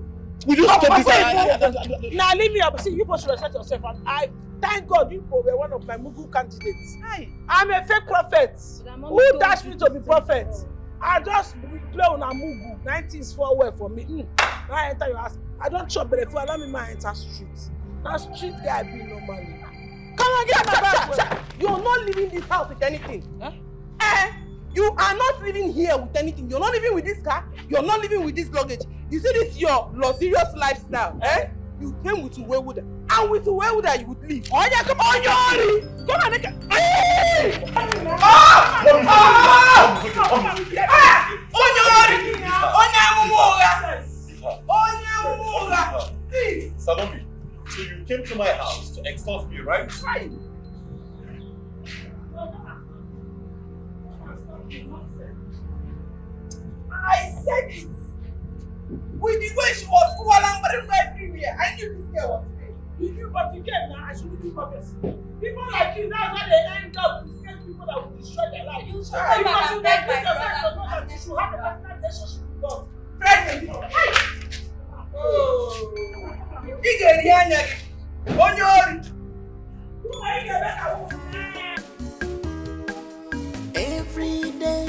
Will you stop this? Now leave me up. See, you must respect yourself. And I thank God you were one of my Mugu candidates. I'm a fake prophet. Who dashed me to be prophet? I just play on a Mugu. 19s for well for me. Now I enter your house. I don't chop but if you allow me my enter streets. Now street guy be normally. Come on, get my bag. You're not leaving this house with anything. You are not living here with anything. You're not living with this car. You're not living with this luggage. You see this your luxurious lifestyle. You came with Umenwa. And with Umenwa you would leave. Oh yeah, come on, Yori! Come on, Ekene. Hey! Salomi, so you came to my house to extort me, right? Right. I said it. With the way she was squabbling everywhere, I knew this girl was fake. You knew, but you came now. I should do prophecy. People like you, that's why they end up with fake people that will destroy their life. You should have a personal relationship with God. Friend, oh, you get the energy. On your every day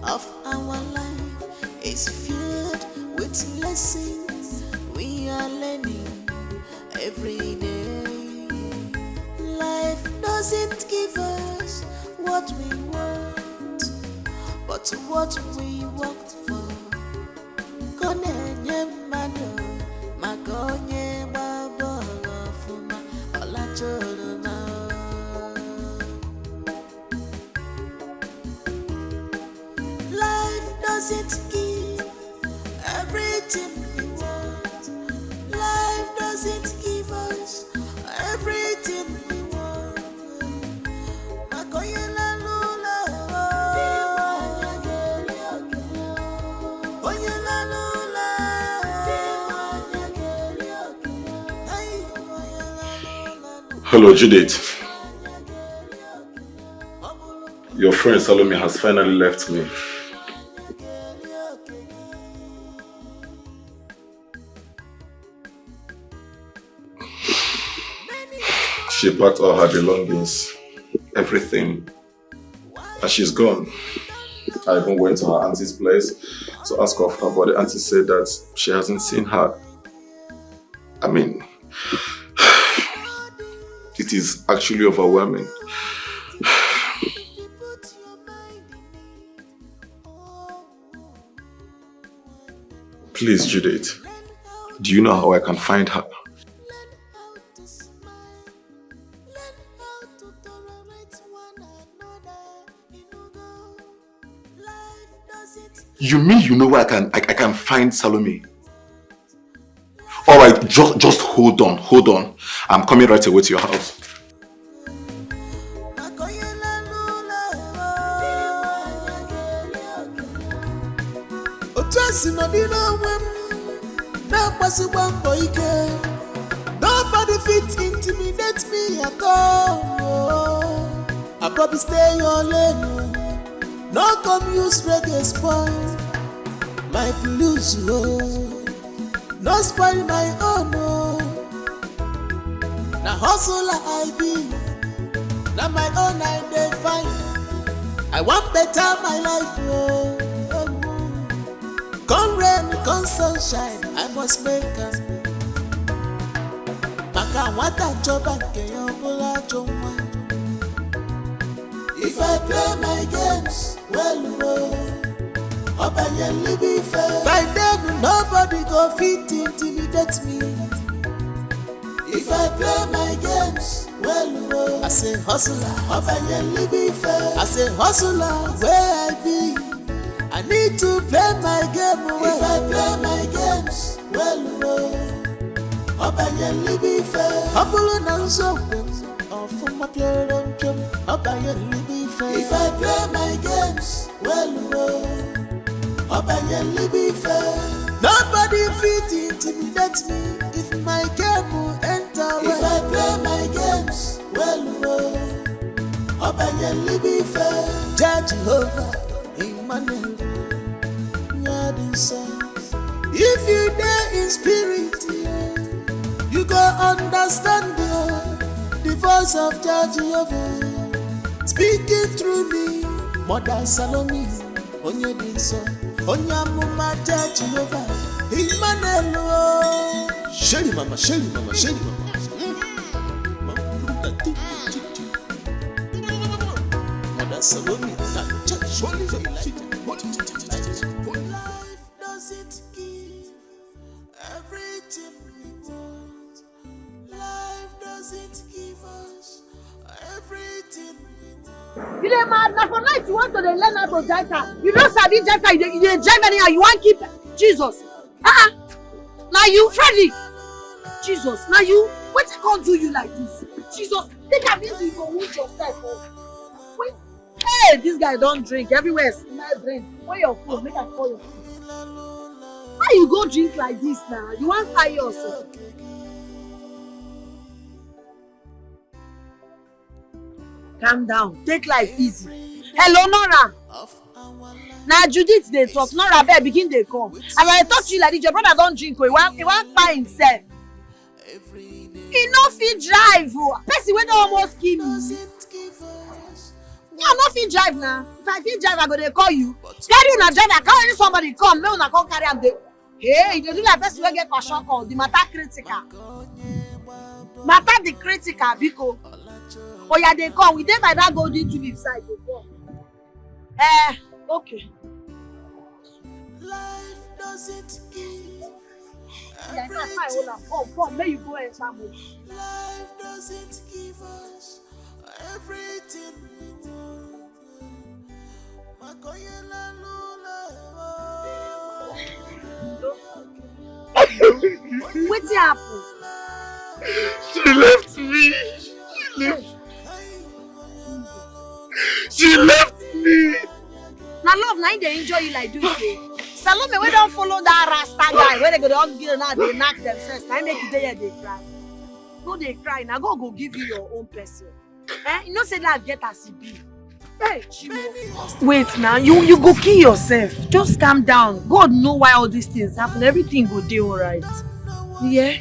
of our life is filled with lessons we are learning every day. Life doesn't give us what we want, but what we worked for. Konenye mano, makonye mabolo fuma, olacholo na. Life doesn't give everything we want. Life doesn't give us everything we want. Makoye la lula, oye la lula, Hello, Judith. Your friend Salomi has finally left me. She packed all her belongings, everything, and she's gone. I even went to her auntie's place to ask of her, but the auntie said that she hasn't seen her. I mean, it is actually overwhelming. Please, Judith, do you know how I can find her? You mean you know where I can find Salomi? Alright, just hold on. I'm coming right away to your house. Nobody fit intimidate me at all. I probably stay your lane. No come use reggae spoil my blues, no spoil my own. Now hustler I be, now my own I define. I want better my life, Come rain, come sunshine, I must make us. Maka wata joba keyobola jomwa. If I play my games, well, by then nobody go fit intimidate me. If I play my games, well, I say hustler, I say hustler, where I be, I need to play my game. If I play my games, well, humble and unspoken of If I play my games, well, nobody fit intimidate me if my game will enter. If I play my games, well, Judge Jehovah, Emmanuel, if you dare in spirit, you go understand the voice of Judge Jehovah speaking through me. Mother Salomi, Onye Dinso, Onyamuma Judge Jehovah, Emmanuel. Shelly mama, Shelly mama, Shelly mama. Mother Salomi, surely life doesn't give everything we want. Life doesn't give us everything we want. You dey mad? Now for night you want to learn how to drive car. You don't sabi drive car. You dey drive anyhow. You want keep Jesus? Now you Freddy. Jesus. Now you. What can't do you like this? Jesus. Take a easy. You go wound yourself. Wait. Hey, this guy don't drink. Everywhere smell drink. Where your phone? Make I call your phone. Why you go drink like this now? You want fire yourself? Calm down. Take life easy. Hello, Nora. Now Judith they talk. Nora bear begin they come. And when I talk to you like this, your brother don't drink. He want fire himself. He no fit drive. Person wey don almost kill me. Yeah, I no fit drive now. If I fit drive, I go dey call you. Carry una driver, carry somebody come. Make una come carry am dey. Hey, you dey do like person wey get passion call. The matter critical. Matter the critical, biko. Oh yeah, they come. We dey by that golden tulip side. They come. Okay. Life doesn't give. Yeah, that's fine. Hold on. Come. Let you go and family. Life doesn't give us everything we want. Wetin happen? She left me. She left me. Now love, now they enjoy you like this. Salomi, we don't follow that rasta guy. Where they go don't give now, they knock themselves. Now make it there, they cry. No, they cry. Now go give you your own person. You know say that get as it be. Hey, wait now, you go kill yourself. Just calm down. God know why all these things happen. Everything go do alright. Yeah.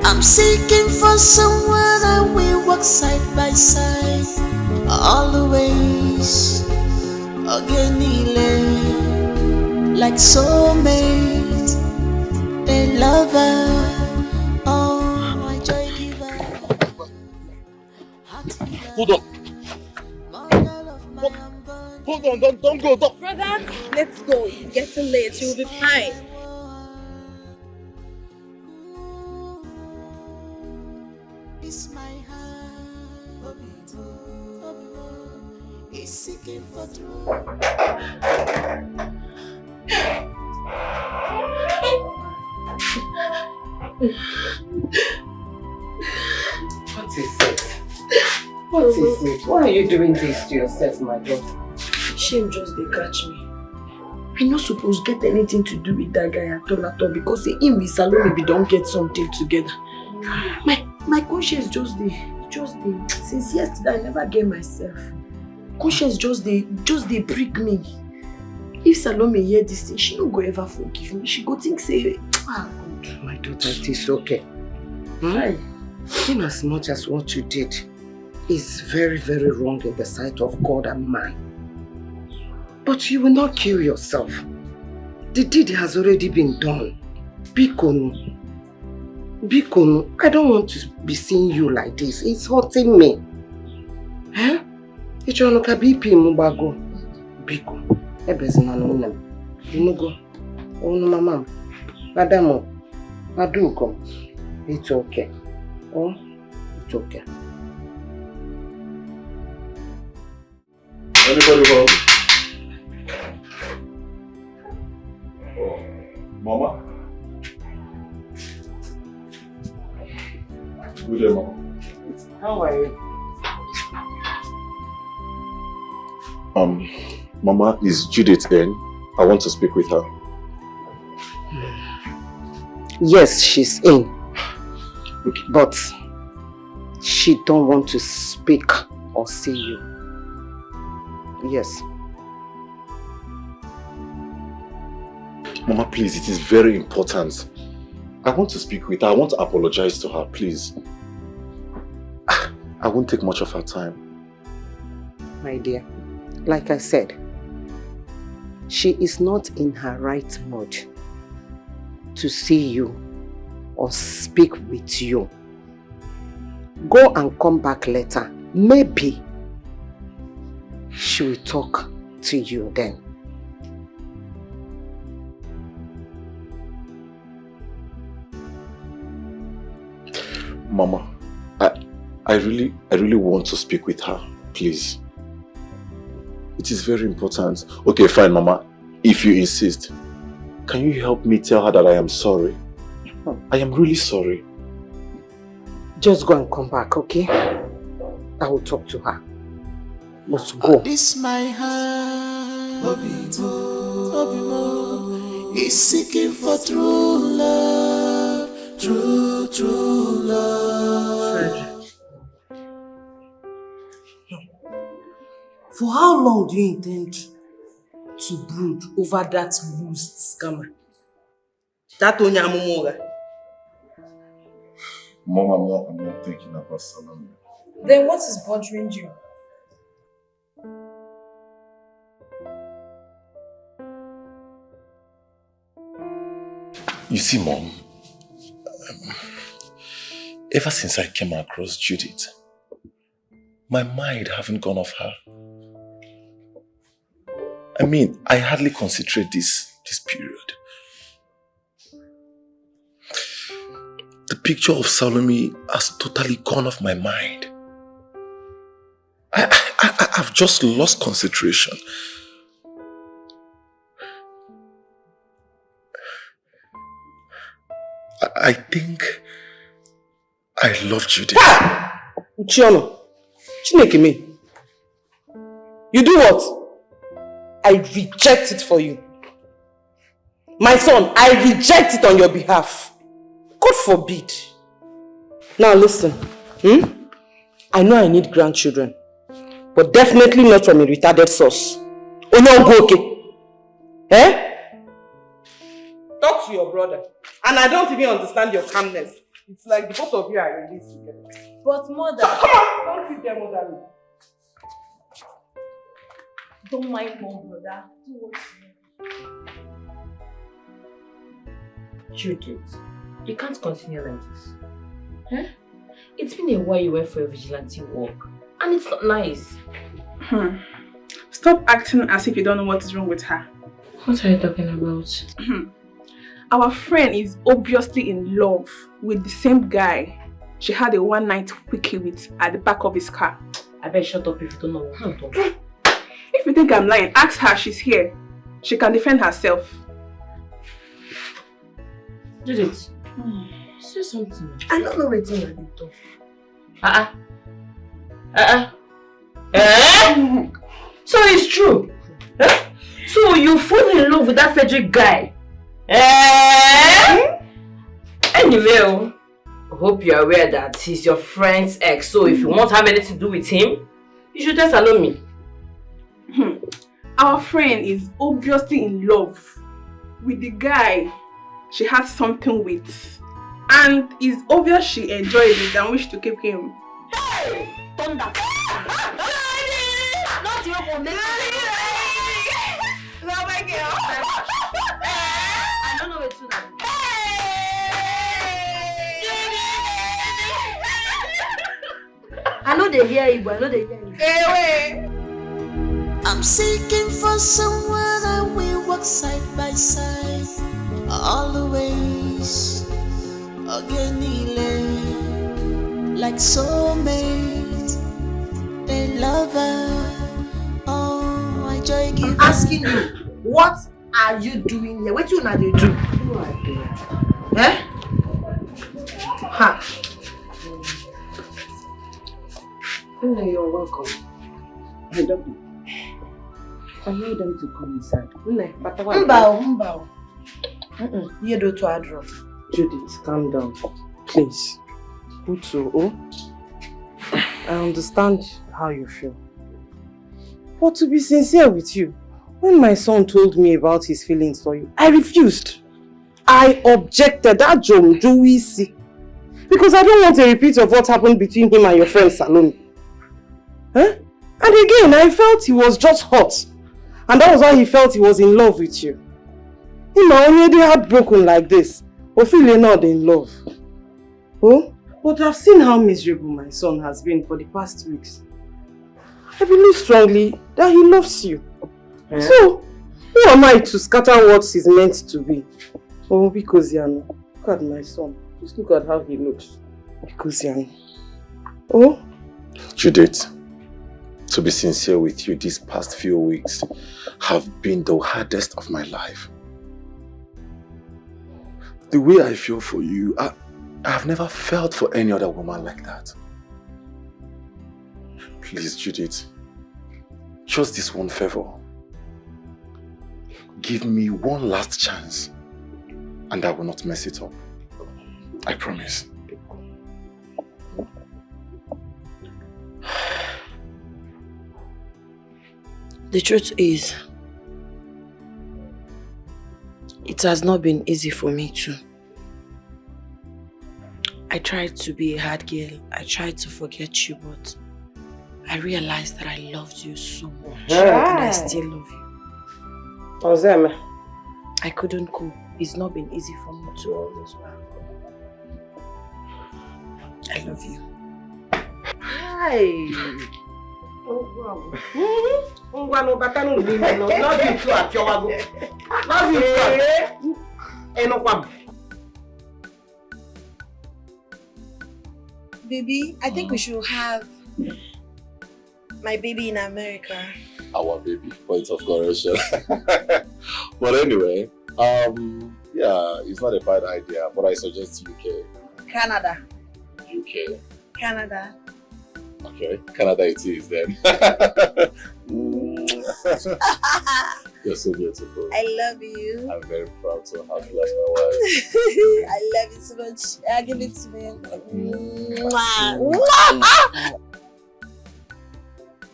I'm seeking for someone and we walk side by side always again, like soulmate, they lover, oh my joy giver. Hold on. Hold on, don't go, don't. Brother, let's go. It's getting late. You'll be fine. It's my heart, is seeking for truth. What is it? What is it? Why are you doing this to yourself, my daughter? Shame just they catch me. I'm not supposed to get anything to do with that guy at all because him with Salomi we don't get something together. My conscience just they since yesterday I never get myself. Conscience just they prick me. If Salomi hear this thing, she don't go ever forgive me. She go think say, God. My daughter, it is okay. In as much as what you did is very, very wrong in the sight of God and man. But you will not kill yourself. The deed has already been done. Bikonu, I don't want to be seeing you like this. It's hurting me. Huh? Biko, Ebezinano, Inugo, Onu Mama, Madamo, Maduko. It's okay. Oh, It's okay. Anybody home? Oh, Mama? Good day, Mama. How are you? Mama, is Judith in? I want to speak with her. Yes, she's in. But she don't want to speak or see you. Yes. Mama, please, it is very important. I want to speak with her. I want to apologize to her, please. I won't take much of her time. My dear, like I said, she is not in her right mood to see you or speak with you. Go and come back later. Maybe she will talk to you then. Mama, I really want to speak with her, please. It is very important. Okay, fine, Mama. If you insist, can you help me tell her that I am sorry? I am really sorry. Just go and come back, okay? I will talk to her. Let's go. This my heart, Obimo, is seeking for true love, true love. For how long do you intend to brood over that loose scammer? That Onyamumoga? Mom, I'm not thinking about Salomi. Then what is bothering you? You see, Mom, ever since I came across Judith, my mind haven't gone off her. I mean, I hardly concentrate this period. The picture of Salomi has totally gone off my mind. I've just lost concentration. I think I love Judith. Uchiono, Chineke me. You do what? I reject it for you. My son, I reject it on your behalf. God forbid. Now listen. I know I need grandchildren, but definitely not from a retarded source. Oh no, go okay. Eh? Talk to your brother. And I don't even understand your calmness. It's like the both of you are released together. But mother... Come on! Don't feed them, mother. Don't mind mom, brother. Do what you want. Judith, you can't continue like this. Huh? It's been a while you went for a vigilante walk. And it's not nice. Stop acting as if you don't know what is wrong with her. What are you talking about? Our friend is obviously in love with the same guy she had a one-night quickie with at the back of his car. I bet shut up if you don't know what I'm talking. If you think I'm lying, ask her. She's here. She can defend herself. Judith, say something. I don't know what you're doing. So it's true. So you fall in love with that Frederick guy. Anyway, I hope you're aware that he's your friend's ex. So if you won't have anything to do with him, you should tell Salomi. Our friend is obviously in love with the guy she has something with. And it's obvious she enjoyed it and wished to keep him. Hey! Thunder! Not your for me. No, my girl. I don't know what to do. I know they hear you, but I know they hear you. Hey, I'm seeking for someone and we walk side by side all the ways. like soulmate, a lover. Oh, I joy give. I'm asking you, what are you doing here? What you not do? Eh? Ha. You're welcome. Hey, doctor. I need them to come inside. Mbao. You do to Adro. Judith, calm down. Please. Utu, I understand how you feel. But to be sincere with you, when my son told me about his feelings for you, I refused. I objected. That Joey, because I don't want a repeat of what happened between him and your friend Salomi. Huh? And again, I felt he was just hot. And that was why he felt he was in love with you. Him already heartbroken like this, or feeling not in love. Oh? But I've seen how miserable my son has been for the past weeks. I believe strongly that he loves you. Yeah. So, who am I to scatter what is meant to be? Oh, because Yano, look at my son. Just look at how he looks. Because Yano. Oh? Judith, to be sincere with you, these past few weeks have been the hardest of my life. The way I feel for you, I have never felt for any other woman like that. Please, Judith, just this one favor. Give me one last chance and I will not mess it up. I promise. The truth is, it has not been easy for me too. I tried to be a hard girl. I tried to forget you, but I realized that I loved you so much. And I still love you. I couldn't cope. It's not been easy for me to always work. I love you. Hi. Baby, I think we should have my baby in America. Our baby, point of correction. But anyway, yeah, it's not a bad idea, but I suggest UK. Canada. UK. Canada. Okay, Canada it is then. You're so beautiful. I love you. I'm very proud to have you as my wife. I love you so much. Give it to me.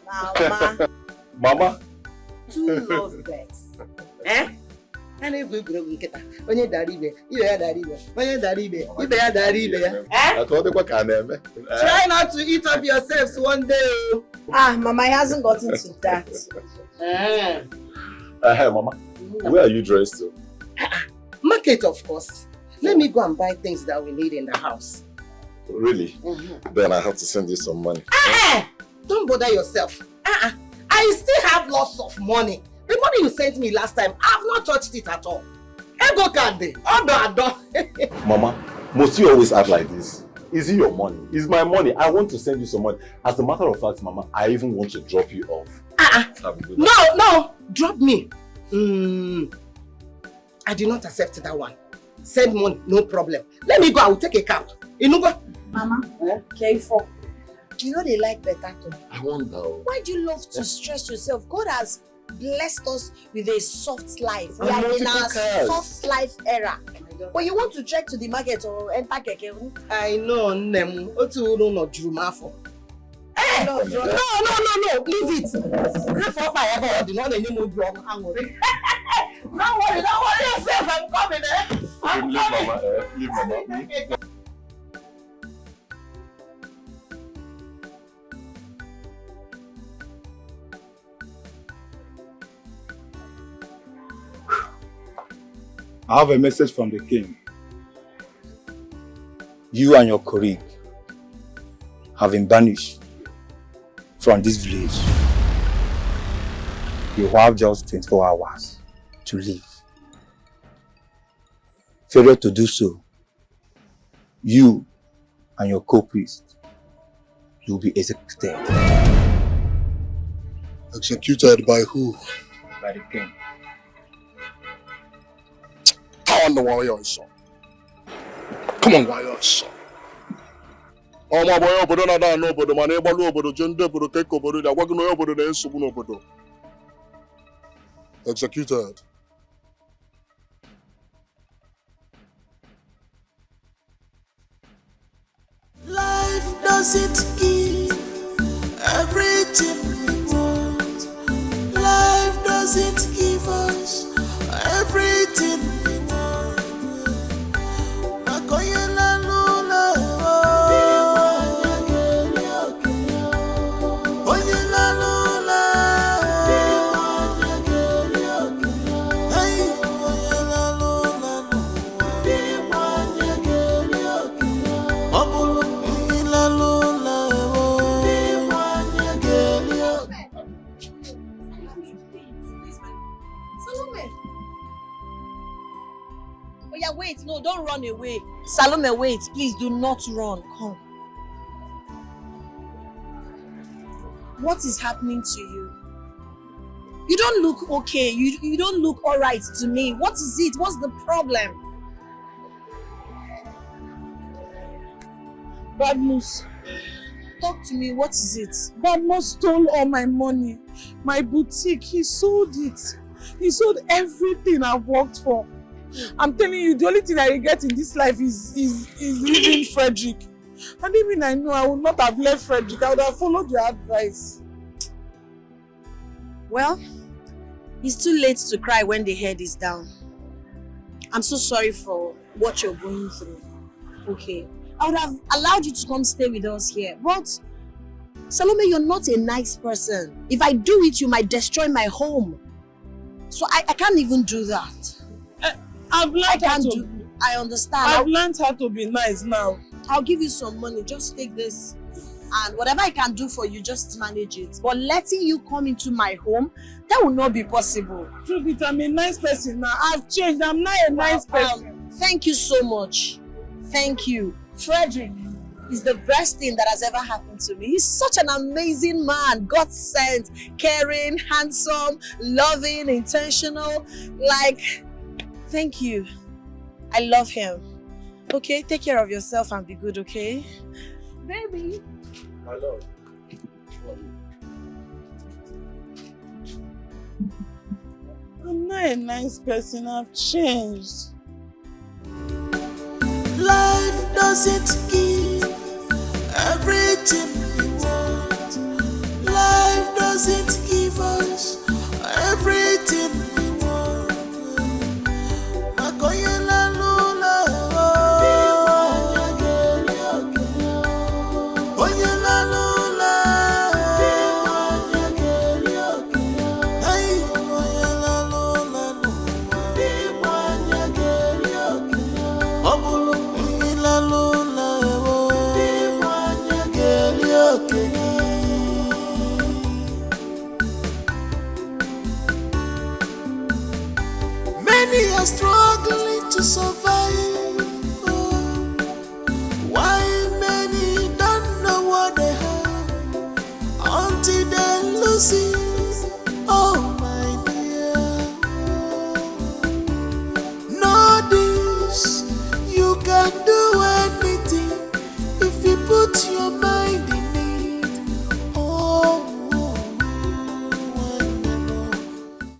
Mama. Mama? Two lovebirds. Eh? And if we grow get when you daddy be, you daddy be, when you daddy be, you be daddy be. Eh? Try not to eat up yourselves one day. Ah, Mama hasn't gotten to that. Hey, Mama, where are you dressed to? Market, of course. Let me go and buy things that we need in the house. Really? Then I have to send you some money. Don't bother yourself. I still have lots of money. The money you sent me last time, I have not touched it at all. Ego candy. Mama, must you always act like this? Is it your money? It's my money. I want to send you some money. As a matter of fact, Mama, I even want to drop you off. No, drop me. I do not accept that one. Send money, no problem. Let me go, I will take a cab. You know what? Mama, careful. You know they like better too. I wonder. Why do you love to stress yourself? God has blessed us with a soft life. We are in our soft life era. But you want to trek to the market or enter keke? I know, Nem. No, leave it. Don't worry yourself, I'm coming, Leave Mama. I have a message from the king. You and your colleague have been banished from this village. You have just 24 hours to leave. Failure to do so, you and your co-priest you'll be executed. Executed by who? By the king. Come on, the warrior, son. Come on, warrior, son. Oh, my boy, but don't know, but the man, but the gender, but the cake, but the wagon, but the Subuno, but executed. Life doesn't give everything we want. Life doesn't give us everything we want. Makoyela lula, oyela lula, hey, oyela lula, obulu. Oh yeah, wait, no, don't run away. Salome, wait, please do not run. Come. What is happening to you? You don't look okay. You don't look alright to me. What is it? What's the problem? Badmus. Talk to me, what is it? Badmus stole all my money. My boutique, he sold it. He sold everything I've worked for. I'm telling you, the only thing I regret in this life is leaving Frederick. And even I know I would not have left Frederick. I would have followed your advice. Well, it's too late to cry when the head is down. I'm so sorry for what you're going through. Okay. I would have allowed you to come stay with us here. But, Salome, you're not a nice person. If I do it, you might destroy my home. So I can't even do that. I've learned how to... I understand. I've learned how to be nice now. I'll give you some money. Just take this. And whatever I can do for you, just manage it. But letting you come into my home, that will not be possible. Truth, I'm a nice person now. I've changed. I'm not a nice person. Thank you so much. Thank you. Frederick is the best thing that has ever happened to me. He's such an amazing man. God sent, caring, handsome, loving, intentional. Like, thank you. I love him. Okay, take care of yourself and be good, okay? Baby. My love. I'm not a nice person. I've changed. Life doesn't give everything we want. Life doesn't give us everything we want. Makoyela lula, oyela lula, hey, oyela lula, obulu. Many are struggling to survive. Why many don't know what they have until they lose it. Oh my dear, know this, you can do